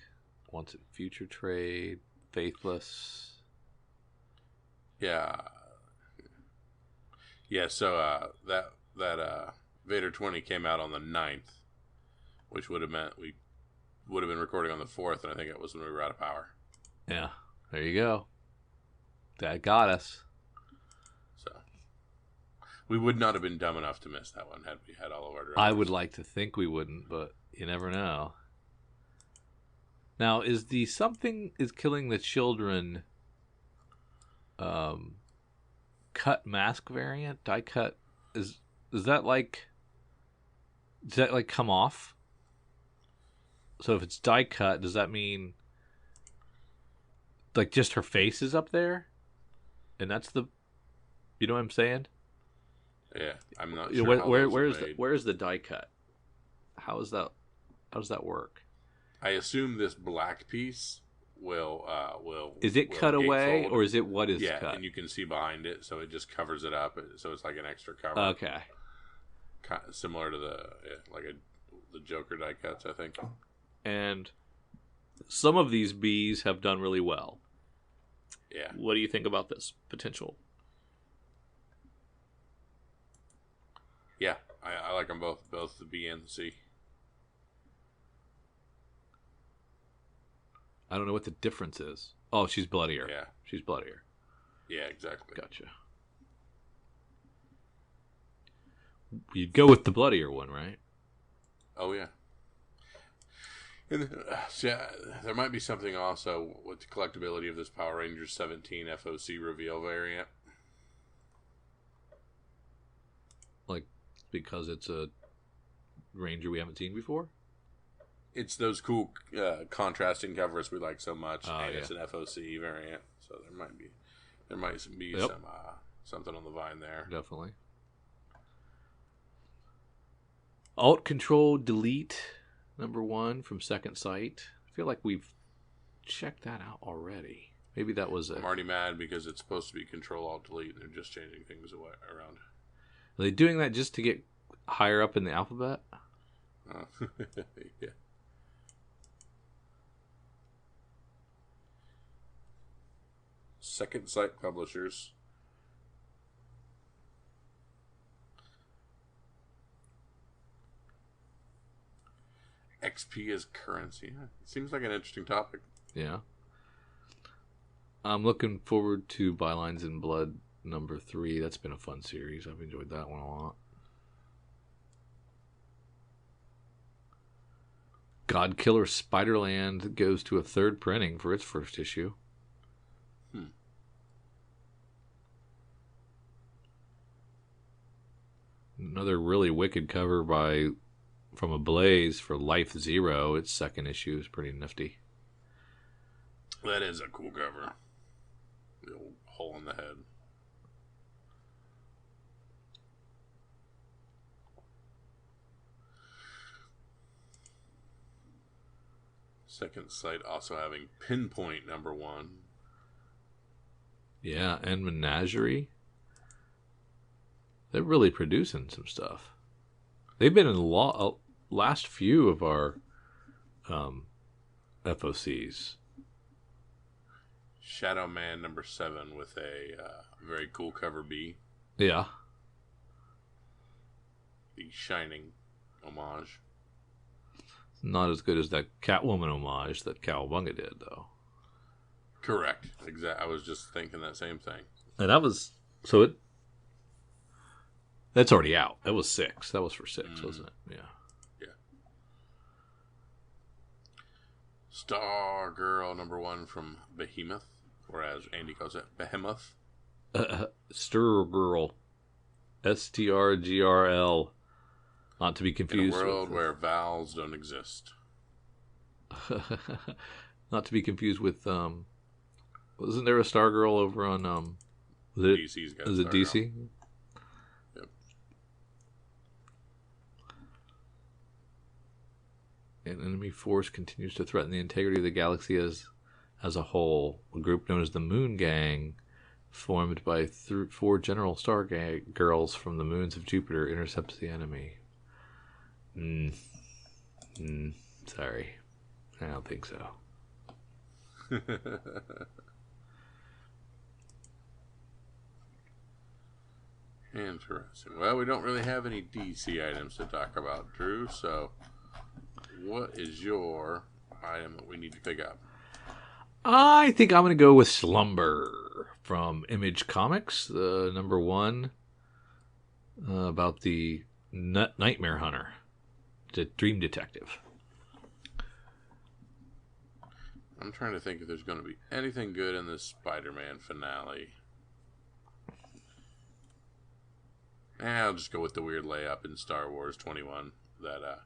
Wants it future trade. Faithless. Yeah. Yeah, so that Vader 20 came out on the 9th, which would have meant we would have been recording on the 4th, and I think it was when we were out of power. Yeah, there you go. That got us. So we would not have been dumb enough to miss that one had we had all of our directors. I would like to think we wouldn't, but you never know. Now, is the something is killing the children cut mask variant? Die cut is that like does that like come off? So if it's die cut, does that mean like just her face is up there? And that's the you know what I'm saying? Yeah, I'm not sure. Where's the die cut? How does that work? I assume this black piece will is it cut away or is it what is cut? Yeah, and you can see behind it, so it just covers it up, so it's like an extra cover. Okay. Similar to the Joker die cuts, I think. And some of these bees have done really well. Yeah. What do you think about this potential? Yeah, I like them both the B and the C. I don't know what the difference is. Oh, she's bloodier. Yeah. She's bloodier. Yeah, exactly. Gotcha. You'd go with the bloodier one, right? Oh, yeah. And there might be something also with the collectability of this Power Rangers 17 FOC reveal variant. Like, because it's a Ranger we haven't seen before? It's those cool contrasting covers we like so much, and it's an FOC variant, so there might be some something on the vine there. Definitely. Alt Control Delete #1 from Second Sight. I feel like we've checked that out already. Maybe that was I'm already mad because it's supposed to be Control Alt Delete, and they're just changing things around. Are they doing that just to get higher up in the alphabet? Yeah. Second Sight Publishers. XP as currency. Seems like an interesting topic. Yeah. I'm looking forward to Bylines in Blood #3. That's been a fun series. I've enjoyed that one a lot. Godkiller Spiderland goes to a 3rd printing for its first issue. Another really wicked cover from Ablaze for Life Zero. Its 2nd issue is pretty nifty. That is a cool cover. The old hole in the head. Second Sight also having Pinpoint #1. Yeah, and Menagerie. They're really producing some stuff. They've been in the last few of our FOCs. Shadow Man #7 with a very cool cover B. Yeah. The Shining homage. Not as good as that Catwoman homage that Cowabunga did, though. Correct. I was just thinking that same thing. And that was... That's already out. That was 6. That was for 6, wasn't it? Yeah. Yeah. Star Girl #1 from Behemoth, or as Andy calls it, Behemoth. Sturgirl. STRGRL. Not to be confused in a world where vowels don't exist. Not to be confused with wasn't there a Stargirl over on DC's got is it DC? Yep. An enemy force continues to threaten the integrity of the galaxy as a whole. A group known as the Moon Gang, formed by 4 General Star Girls from the moons of Jupiter, intercepts the enemy. Sorry. I don't think so. Interesting. Well, we don't really have any DC items to talk about, Drew, so what is your item that we need to pick up? I think I'm going to go with Slumber from Image Comics, the number 1, about the Nightmare Hunter, the Dream Detective. I'm trying to think if there's going to be anything good in this Spider-Man finale. I'll just go with the weird layup in Star Wars 21, that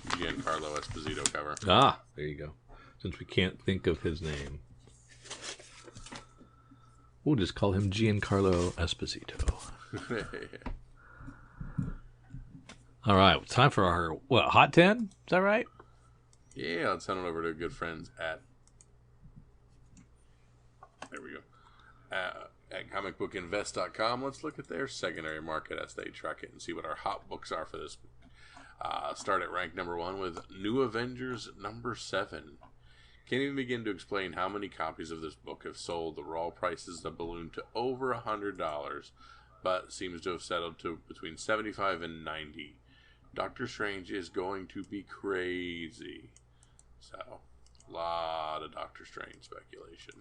Giancarlo Esposito cover. Ah, there you go. Since we can't think of his name, we'll just call him Giancarlo Esposito. All right, time for our, Hot 10? Is that right? Yeah, let's send it over to good friends at, there we go, at comicbookinvest.com. Let's look at their secondary market as they track it and see what our hot books are for this week. Start at rank number 1 with New Avengers number 7. Can't even begin to explain how many copies of this book have sold. The raw prices have ballooned to over $100, but seems to have settled to between $75 and $90. Doctor Strange is going to be crazy. So, a lot of Doctor Strange speculation.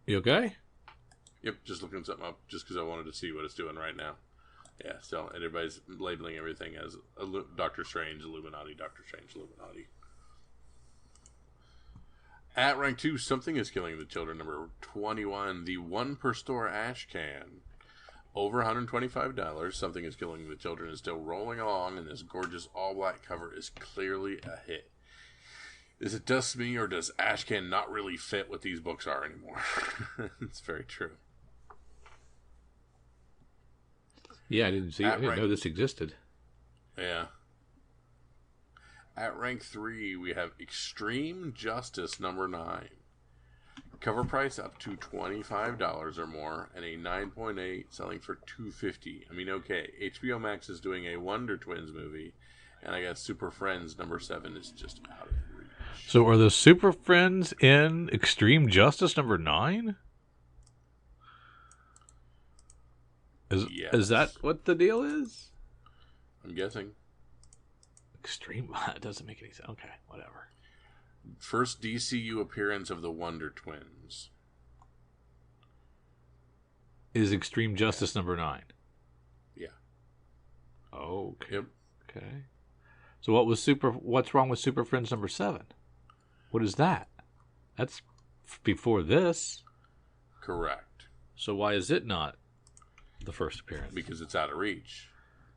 You okay? Yep, just looking something up just because I wanted to see what it's doing right now. Yeah, so everybody's labeling everything as Doctor Strange, Illuminati, Doctor Strange, Illuminati. At rank 2, Something is Killing the Children, number 21, the 1 per store ash can. Over $125, Something is Killing the Children is still rolling along, and this gorgeous all-black cover is clearly a hit. Is it just me, or does Ashcan not really fit what these books are anymore? It's very true. Yeah, I didn't know this existed. Yeah. At rank 3, we have Extreme Justice number 9. Cover price up to $25 or more, and a 9.8 selling for $250. I mean, okay, HBO Max is doing a Wonder Twins movie, and I guess Super Friends number 7 is just out of reach. So are the Super Friends in Extreme Justice number 9? Yes. Is that what the deal is? I'm guessing. Extreme? It doesn't make any sense. Okay, whatever. First DCU appearance of the Wonder Twins. Is Extreme Justice number 9? Yeah. Oh, okay. Yep. Okay. So what's wrong with Super Friends number 7? What is that? That's before this. Correct. So why is it not the first appearance? Because it's out of reach.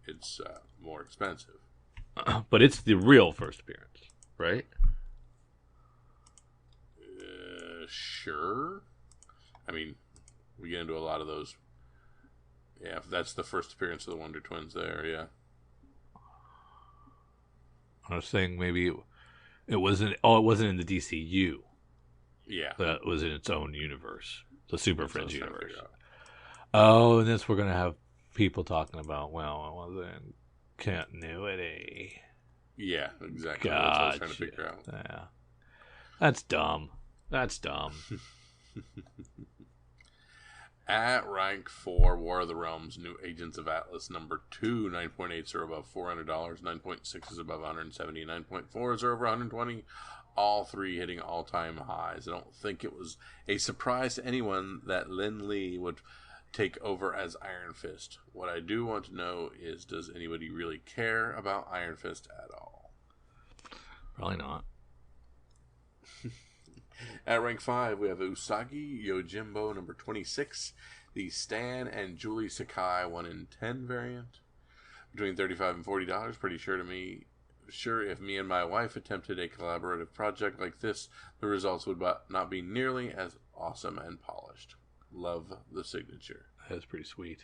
It's more expensive. But it's the real first appearance, right? Sure. I mean, we get into a lot of those. Yeah, if that's the first appearance of the Wonder Twins there, yeah. I was saying maybe it wasn't in the DCU. Yeah. That was in its own universe. The Super Friends universe. Oh, and this we're going to have people talking about, well, it wasn't continuity. Yeah, exactly. Gotcha. That's what I was trying to figure out. Yeah. That's dumb. At rank 4, War of the Realms, New Agents of Atlas number 2, 9.8s are above $400, 9.6 is above $170, 9.4s are over $120, all three hitting all-time highs. I don't think it was a surprise to anyone that Lin Lee would take over as Iron Fist. What I do want to know is, does anybody really care about Iron Fist at all? Probably not. At rank 5, we have Usagi Yojimbo number 26, the Stan and Julie Sakai 1 in 10 variant. Between $35 and $40, pretty sure if me and my wife attempted a collaborative project like this, the results would not be nearly as awesome and polished. Love the signature. That's pretty sweet.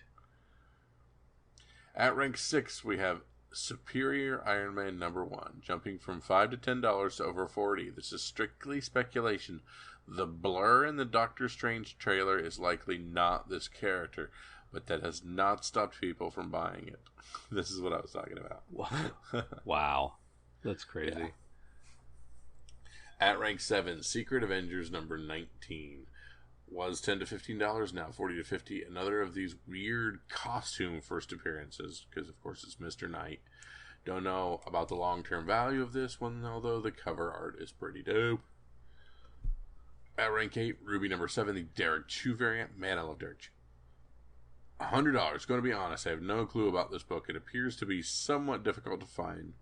At rank 6, we have Superior Iron Man #1, jumping from $5 to $10 to over $40. This is strictly speculation. The blur in the Doctor Strange trailer is likely not this character, but that has not stopped people from buying it. This is what I was talking about. Wow. That's crazy. Yeah. At rank 7, Secret Avengers #19. Was $10 to $15, now $40 to $50. Another of these weird costume first appearances, because of course it's Mr. Knight. Don't know about the long-term value of this one, although the cover art is pretty dope. At rank 8, Ruby #7, the Derek Chew variant. Man, I love Derek Chew. $100. Going to be honest, I have no clue about this book. It appears to be somewhat difficult to find,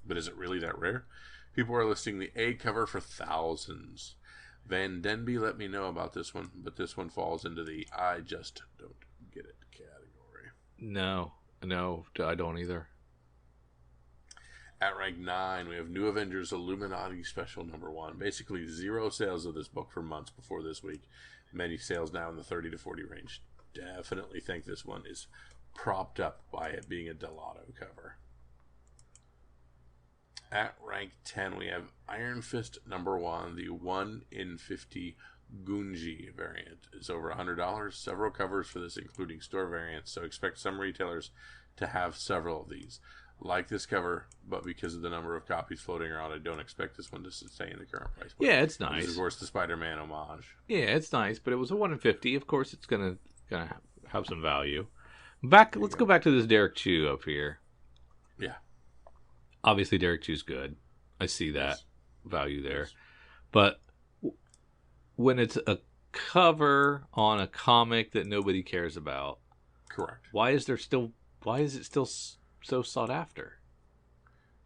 but is it really that rare? People are listing the A cover for thousands. Van Denby let me know about this one, but this one falls into the I just don't get it category. No, I don't either. At rank 9, we have New Avengers Illuminati Special #1. Basically, zero sales of this book for months before this week. Many sales now in the 30 to 40 range. Definitely think this one is propped up by it being a Delato cover. At rank 10, we have Iron Fist #1, the 1 in 50 Gunji variant. It's over $100. Several covers for this, including store variants, so expect some retailers to have several of these. Like this cover, but because of the number of copies floating around, I don't expect this one to sustain the current price point. Yeah, it's nice. This is, of course, the Spider-Man homage. Yeah, it's nice, but it was a 1 in 50. Of course, it's gonna have some value. Let's go back to this Derek Chew up here. Yeah. Obviously, Derek Chew's good. I see that value there. Yes. But when it's a cover on a comic that nobody cares about, Correct. why is it still so sought after?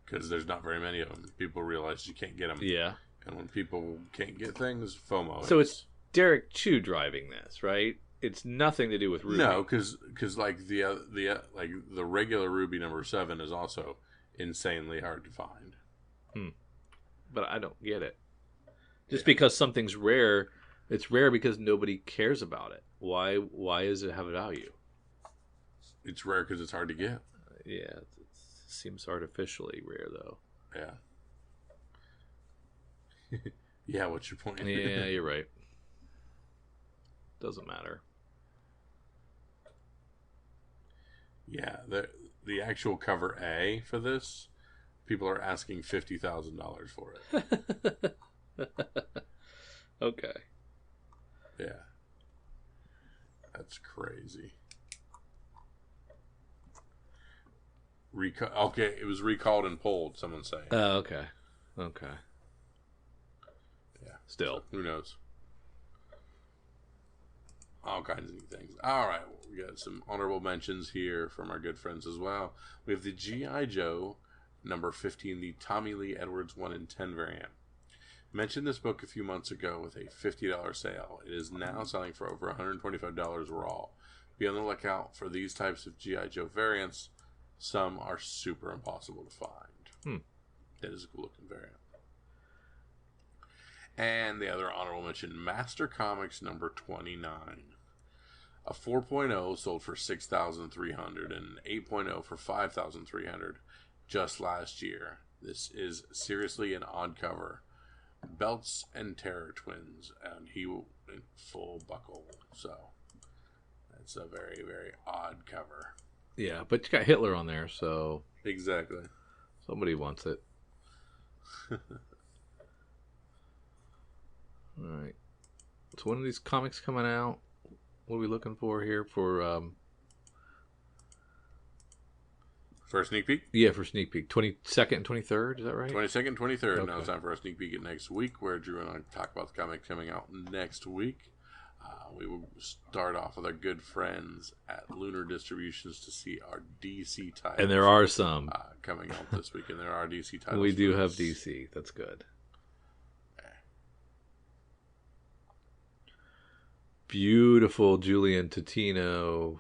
Because there's not very many of them. People realize you can't get them. Yeah. And when people can't get things, FOMO. So it's Derek Chew driving this, right? It's nothing to do with Ruby. No, because like the regular Ruby #7 is also insanely hard to find. But I don't get it. Just because something's rare, it's rare because nobody cares about it. Why does it have a value? It's rare because it's hard to get. Yeah, it seems artificially rare though. Yeah. Yeah, what's your point? Yeah, you're right. Doesn't matter. Yeah, the actual cover A for this, people are asking $50,000 for it. Okay. Yeah. That's crazy. Okay, it was recalled and pulled, someone's saying. Oh, okay. Yeah. Still. So, who knows? All kinds of neat things. All right, we got some honorable mentions here from our good friends as well. We have the G.I. Joe #15, the Tommy Lee Edwards 1 in 10 variant. Mentioned this book a few months ago with a $50 sale. It is now selling for over $125 raw. Be on the lookout for these types of G.I. Joe variants. Some are super impossible to find. That is a cool looking variant. And the other honorable mention, Master Comics #29. A 4.0 sold for $6,300 and an 8.0 for $5,300 just last year. This is seriously an odd cover. Belts and Terror Twins, and he will in full buckle. So it's a very, very odd cover. Yeah, but you got Hitler on there, so Exactly. somebody wants it. All right. So when are these comics coming out? What are we looking for here for? For a sneak peek? Yeah, for sneak peek. 22nd and 23rd, is that right? 22nd, 23rd. Okay. Now it's time for a sneak peek at next week, where Drew and I talk about the comic coming out next week. We will start off with our good friends at Lunar Distributions to see our DC titles. And there are some coming out this week, and there are DC titles. We do have DC. That's good. Beautiful Julian Totino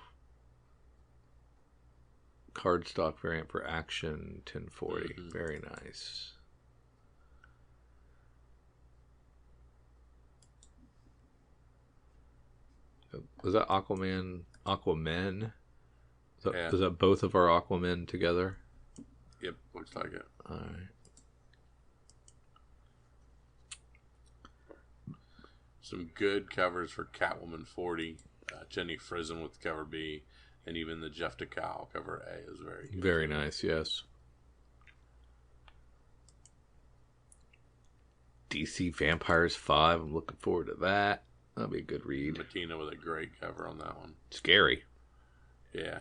cardstock variant for Action 1040. Mm-hmm. Very nice. Is that Aquaman? Is that both of our Aquaman together? Yep, looks like it. All right. Some good covers for Catwoman 40, Jenny Frison with cover B, and even the Jeff DeCal cover A is very good. Very nice, yes. DC Vampires 5, I'm looking forward to that. That'll be a good read. Martina with a great cover on that one. Scary. Yeah.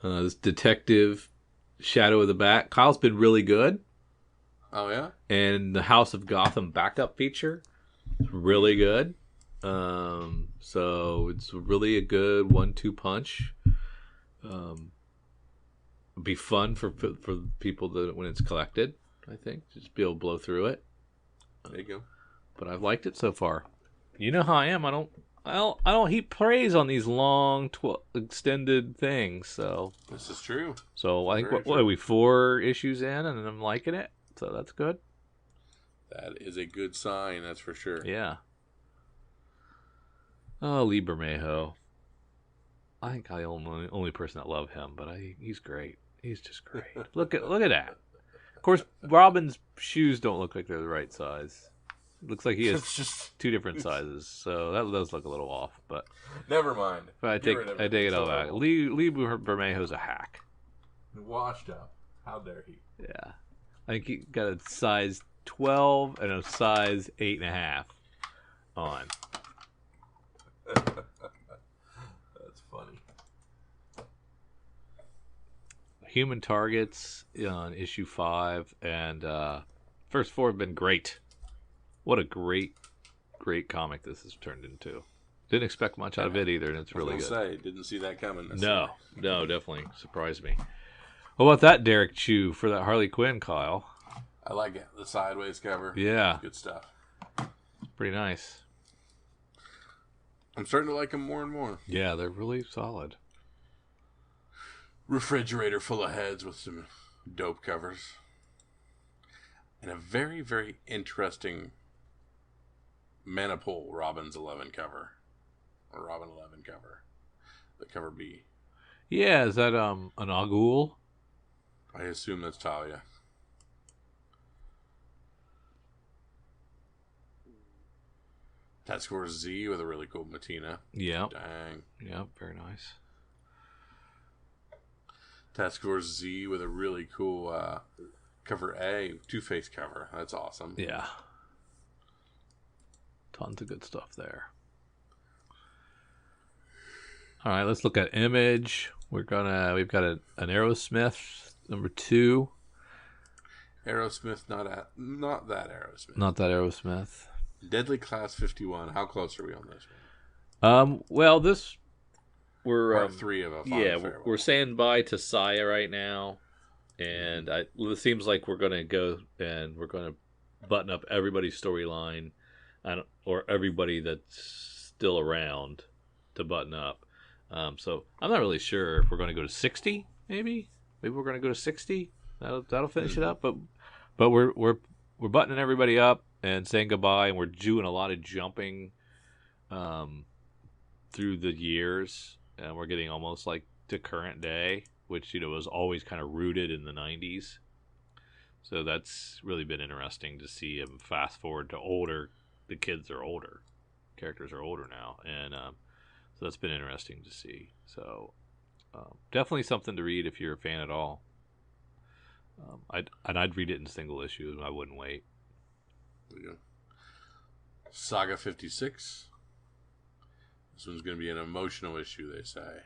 This Detective Shadow of the Bat. Kyle's been really good. Oh, yeah? And the House of Gotham backup feature is really good. So it's really a good 1-2 punch. Be fun for people that when it's collected, I think. Just be able to blow through it. There you go. But I've liked it so far. You know how I am. I don't heap praise on these long, extended things. So this is true. So I think what are we 4 issues in, and I'm liking it. So that's good. That is a good sign. That's for sure. Yeah. Oh, Lee Bermejo. I think I'm the only person that love him, but he's great. He's just great. Look at that. Of course, Robin's shoes don't look like they're the right size. It looks like he has just 2 different sizes, so that does look a little off. But never mind. But I take it all back. Lee Bermejo's a hack. Washed up. How dare he? Yeah, I think he got a size 12 and a size 8.5 on. That's funny. Human Targets on issue 5 and first 4 have been great. What a great comic this has turned into. Didn't expect much out of it either, and it's really good. Didn't see that coming. No, definitely surprised me. What about that Derek Chew for that Harley Quinn, Kyle? I like it. The sideways cover. Yeah, good stuff. Pretty nice. I'm starting to like them more and more. Yeah, they're really solid. Refrigerator full of heads with some dope covers. And a very, very interesting Manipul Robin's 11 cover. Or Robin 11 cover. The cover B. Yeah, is that an Agul? I assume that's Talia. Task Force Z with a really cool Matina. Yeah. Dang. Yeah, very nice. Task Force Z with a really cool cover A, Two-Face cover. That's awesome. Yeah. Tons of good stuff there. All right, let's look at Image. We've got an Aerosmith number 2. Aerosmith, not that Aerosmith. Not that Aerosmith. Deadly Class 51. How close are we on this one? Well, this we're part 3 of a final farewell. We're saying bye to Saya right now, and it seems like we're gonna go and we're gonna button up everybody's storyline, or everybody that's still around to button up. So I'm not really sure if we're gonna go to 60. Maybe we're gonna go to 60. That'll finish it up. But we're buttoning everybody up and saying goodbye, and we're doing a lot of jumping through the years, and we're getting almost like to current day, which was always kind of rooted in the 90s. So that's really been interesting to see him fast forward to older. The kids are older, characters are older now, and so that's been interesting to see. So definitely something to read if you're a fan at all. I'd read it in single issue. I wouldn't wait. There you go. Saga 56. This one's going to be an emotional issue, they say.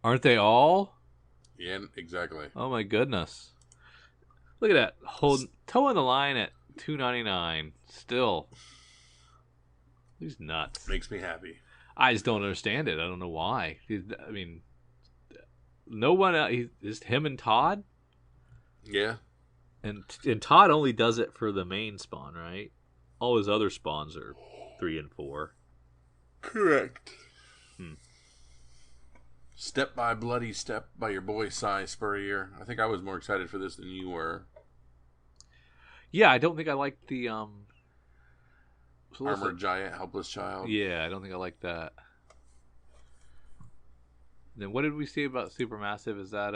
Aren't they all? Yeah, exactly. Oh my goodness! Look at that, towing the line at $2.99. Still, he's nuts. Makes me happy. I just don't understand it. I don't know why. I mean, no one else. Just him and Todd. Yeah. And Todd only does it for the main spawn, right? All his other spawns are 3 and 4. Correct. Step by Bloody Step by your boy Cy Spurrier. I think I was more excited for this than you were. Yeah, I don't think I liked the Armored Giant, Helpless Child. Yeah, I don't think I like that. Then what did we see about Supermassive? Is that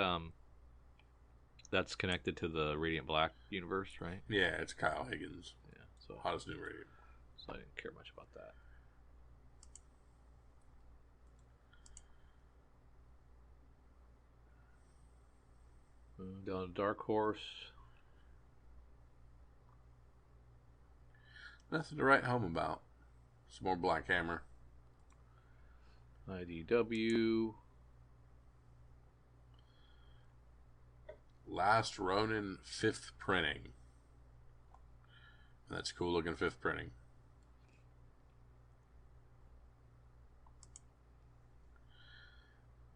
that's connected to the Radiant Black universe, right? Yeah, it's Kyle Higgins. Yeah, so Hottest new Radiant. So I didn't care much about that. Down to Dark Horse. Nothing to write home about. Some more Black Hammer. IDW. Last Ronin 5th printing. That's cool looking 5th printing.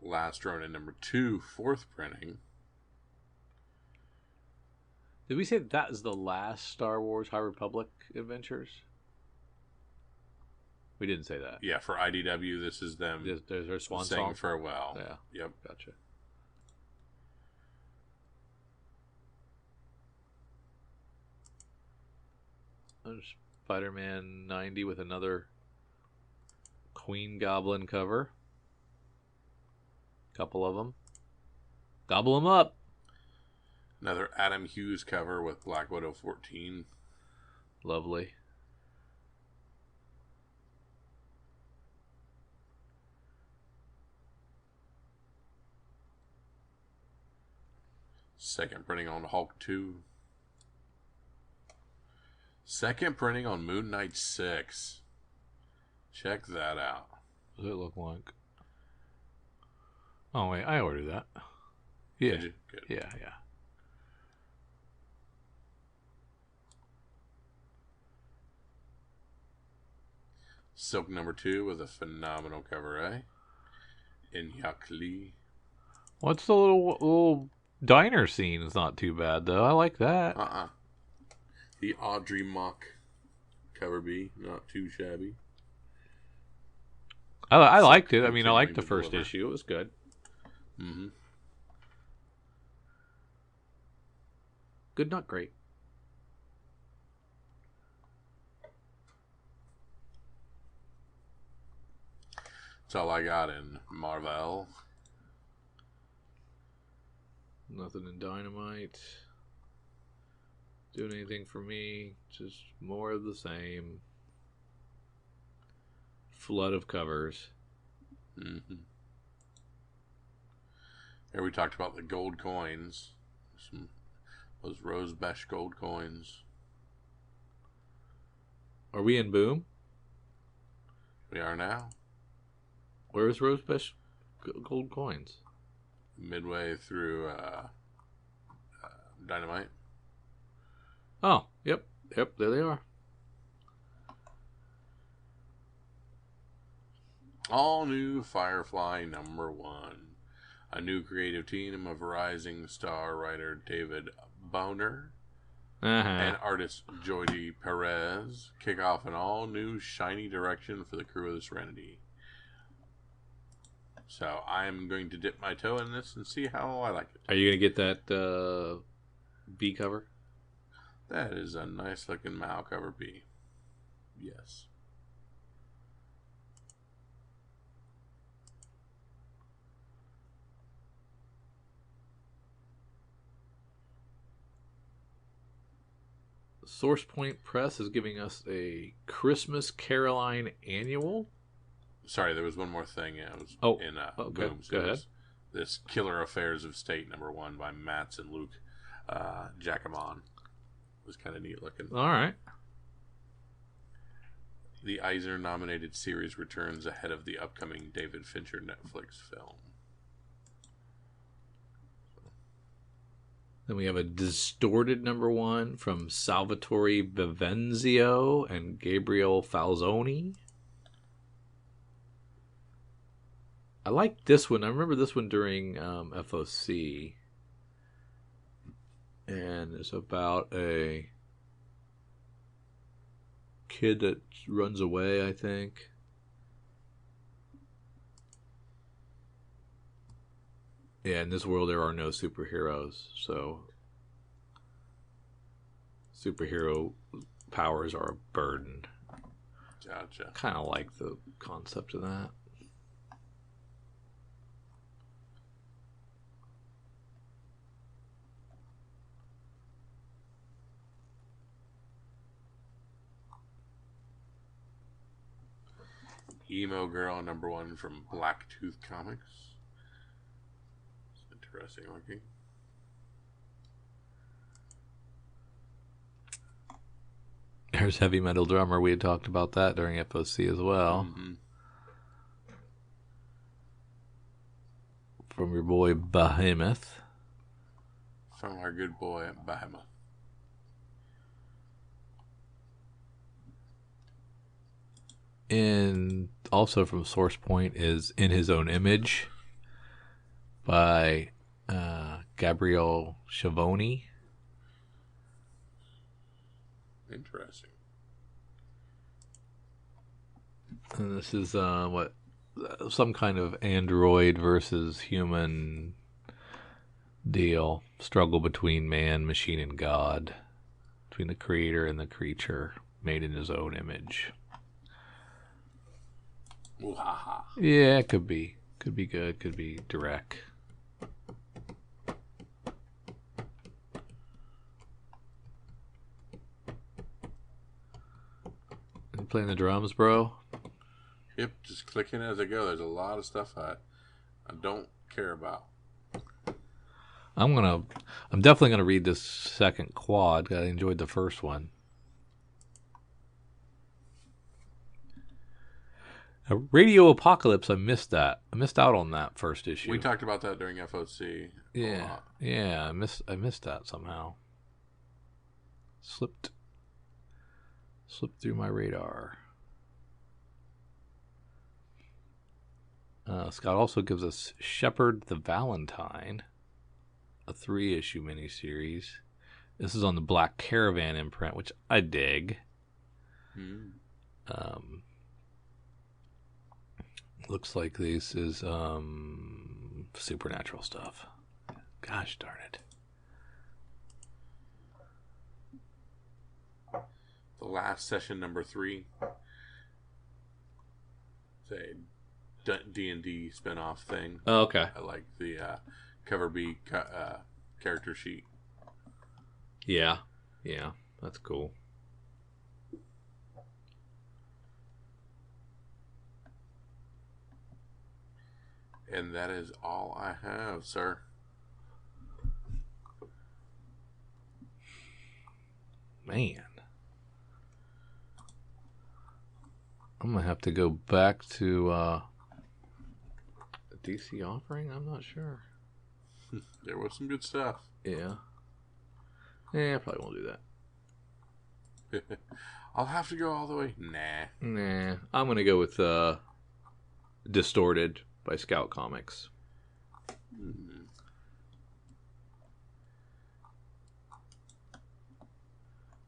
Last Ronin number 2 4th printing. Did we say that is the last Star Wars High Republic adventures? We didn't say that. Yeah, for IDW, this is them There's their swan saying song. farewell. Yeah. Yep. Gotcha. There's Spider-Man 90 with another Queen Goblin cover. Couple of them. Gobble them up. Another Adam Hughes cover with Black Widow 14. Lovely. Second printing on Hulk 2. Second printing on Moon Knight 6. Check that out. What does it look like? Oh, wait. I ordered that. Yeah. Did you? Good. Yeah. Silk number 2 with a phenomenal cover, eh? Inhyuk Lee. What's the little diner scene? Is not too bad, though. I like that. The Audrey Mock cover B. Not too shabby. I liked it. I mean, I Continuing liked the to first deliver. issue. It was good. Mm-hmm. Good, not great. That's all I got in Marvel. Nothing in Dynamite. Doing anything for me. Just more of the same. Flood of covers. Mm-hmm. Here we talked about the gold coins. Those Rose Besh gold coins. Are we in Boom? We are now. Where is Rosebush gold coins? Midway through Dynamite. Oh, yep, there they are. All new Firefly number 1. A new creative team of rising star writer David Boner and artist Jody Perez kick off an all new shiny direction for the crew of the Serenity. So I'm going to dip my toe in this and see how I like it. Are you going to get that B cover? That is a nice looking Mao cover B. Yes. Source Point Press is giving us a Christmas Caroline annual. Sorry, there was one more thing. It was in okay. Boom. Go ahead. This Killer Affairs of State number 1 by Mats and Luke Jackamon. It was kind of neat looking. All right. The Eisner nominated series returns ahead of the upcoming David Fincher Netflix film. Then we have a Distorted number 1 from Salvatore Vivenzio and Gabriel Falzoni. I like this one. I remember this one during FOC. And it's about a kid that runs away, I think. Yeah, in this world there are no superheroes, so superhero powers are a burden. Gotcha. Kind of like the concept of that. Emo Girl #1 from Blacktooth Comics. It's interesting looking. There's Heavy Metal Drummer. We had talked about that during FOC as well. Mm-hmm. From your boy Behemoth. From our good boy Behemoth. And also from Source Point is In His Own Image by Gabrielle Schiavone. Interesting. And this is some kind of android versus human deal. Struggle between man, machine, and God. Between the creator and the creature made in his own image. Ooh, ha, ha. Yeah, it could be. Could be good. Could be direct. You playing the drums, bro? Yep, just clicking as I go. There's a lot of stuff I don't care about. I'm definitely gonna read this second quad. I enjoyed the first one. Radio Apocalypse, I missed that. I missed out on that first issue. We talked about that during FOC. Yeah, I missed that somehow. Slipped through my radar. Scott also gives us Shepherd the Valentine, a 3-issue miniseries. This is on the Black Caravan imprint, which I dig. Looks like this is supernatural stuff. Gosh darn it. The last session, #3. It's a D&D spinoff thing. Oh, okay. I like the cover B character sheet. Yeah, that's cool. And that is all I have, sir. Man. I'm going to have to go back to a DC offering? I'm not sure. There was some good stuff. Yeah. I probably won't do that. I'll have to go all the way. Nah. I'm going to go with Distorted by Scout Comics.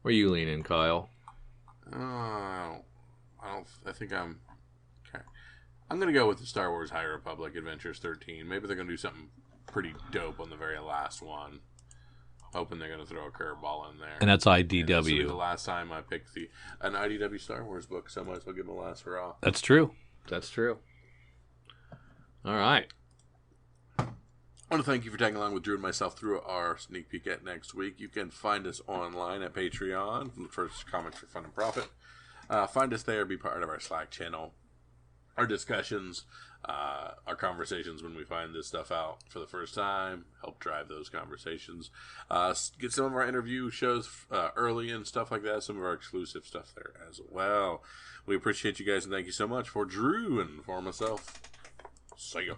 Where you leaning, Kyle? I think I'm okay. I'm gonna go with the Star Wars High Republic Adventures 13. Maybe they're gonna do something pretty dope on the very last one. Hoping they're gonna throw a curveball in there. And that's IDW. And this will be the last time I pick an IDW Star Wars book, so I might as well give them a last hurrah. That's true. All right. I want to thank you for tagging along with Drew and myself through our sneak peek at next week. You can find us online at Patreon for Comics for Fun and Profit. Find us there, be part of our Slack channel, our discussions, our conversations when we find this stuff out for the first time, help drive those conversations. Get some of our interview shows early and stuff like that, some of our exclusive stuff there as well. We appreciate you guys and thank you so much. For Drew and for myself, see ya.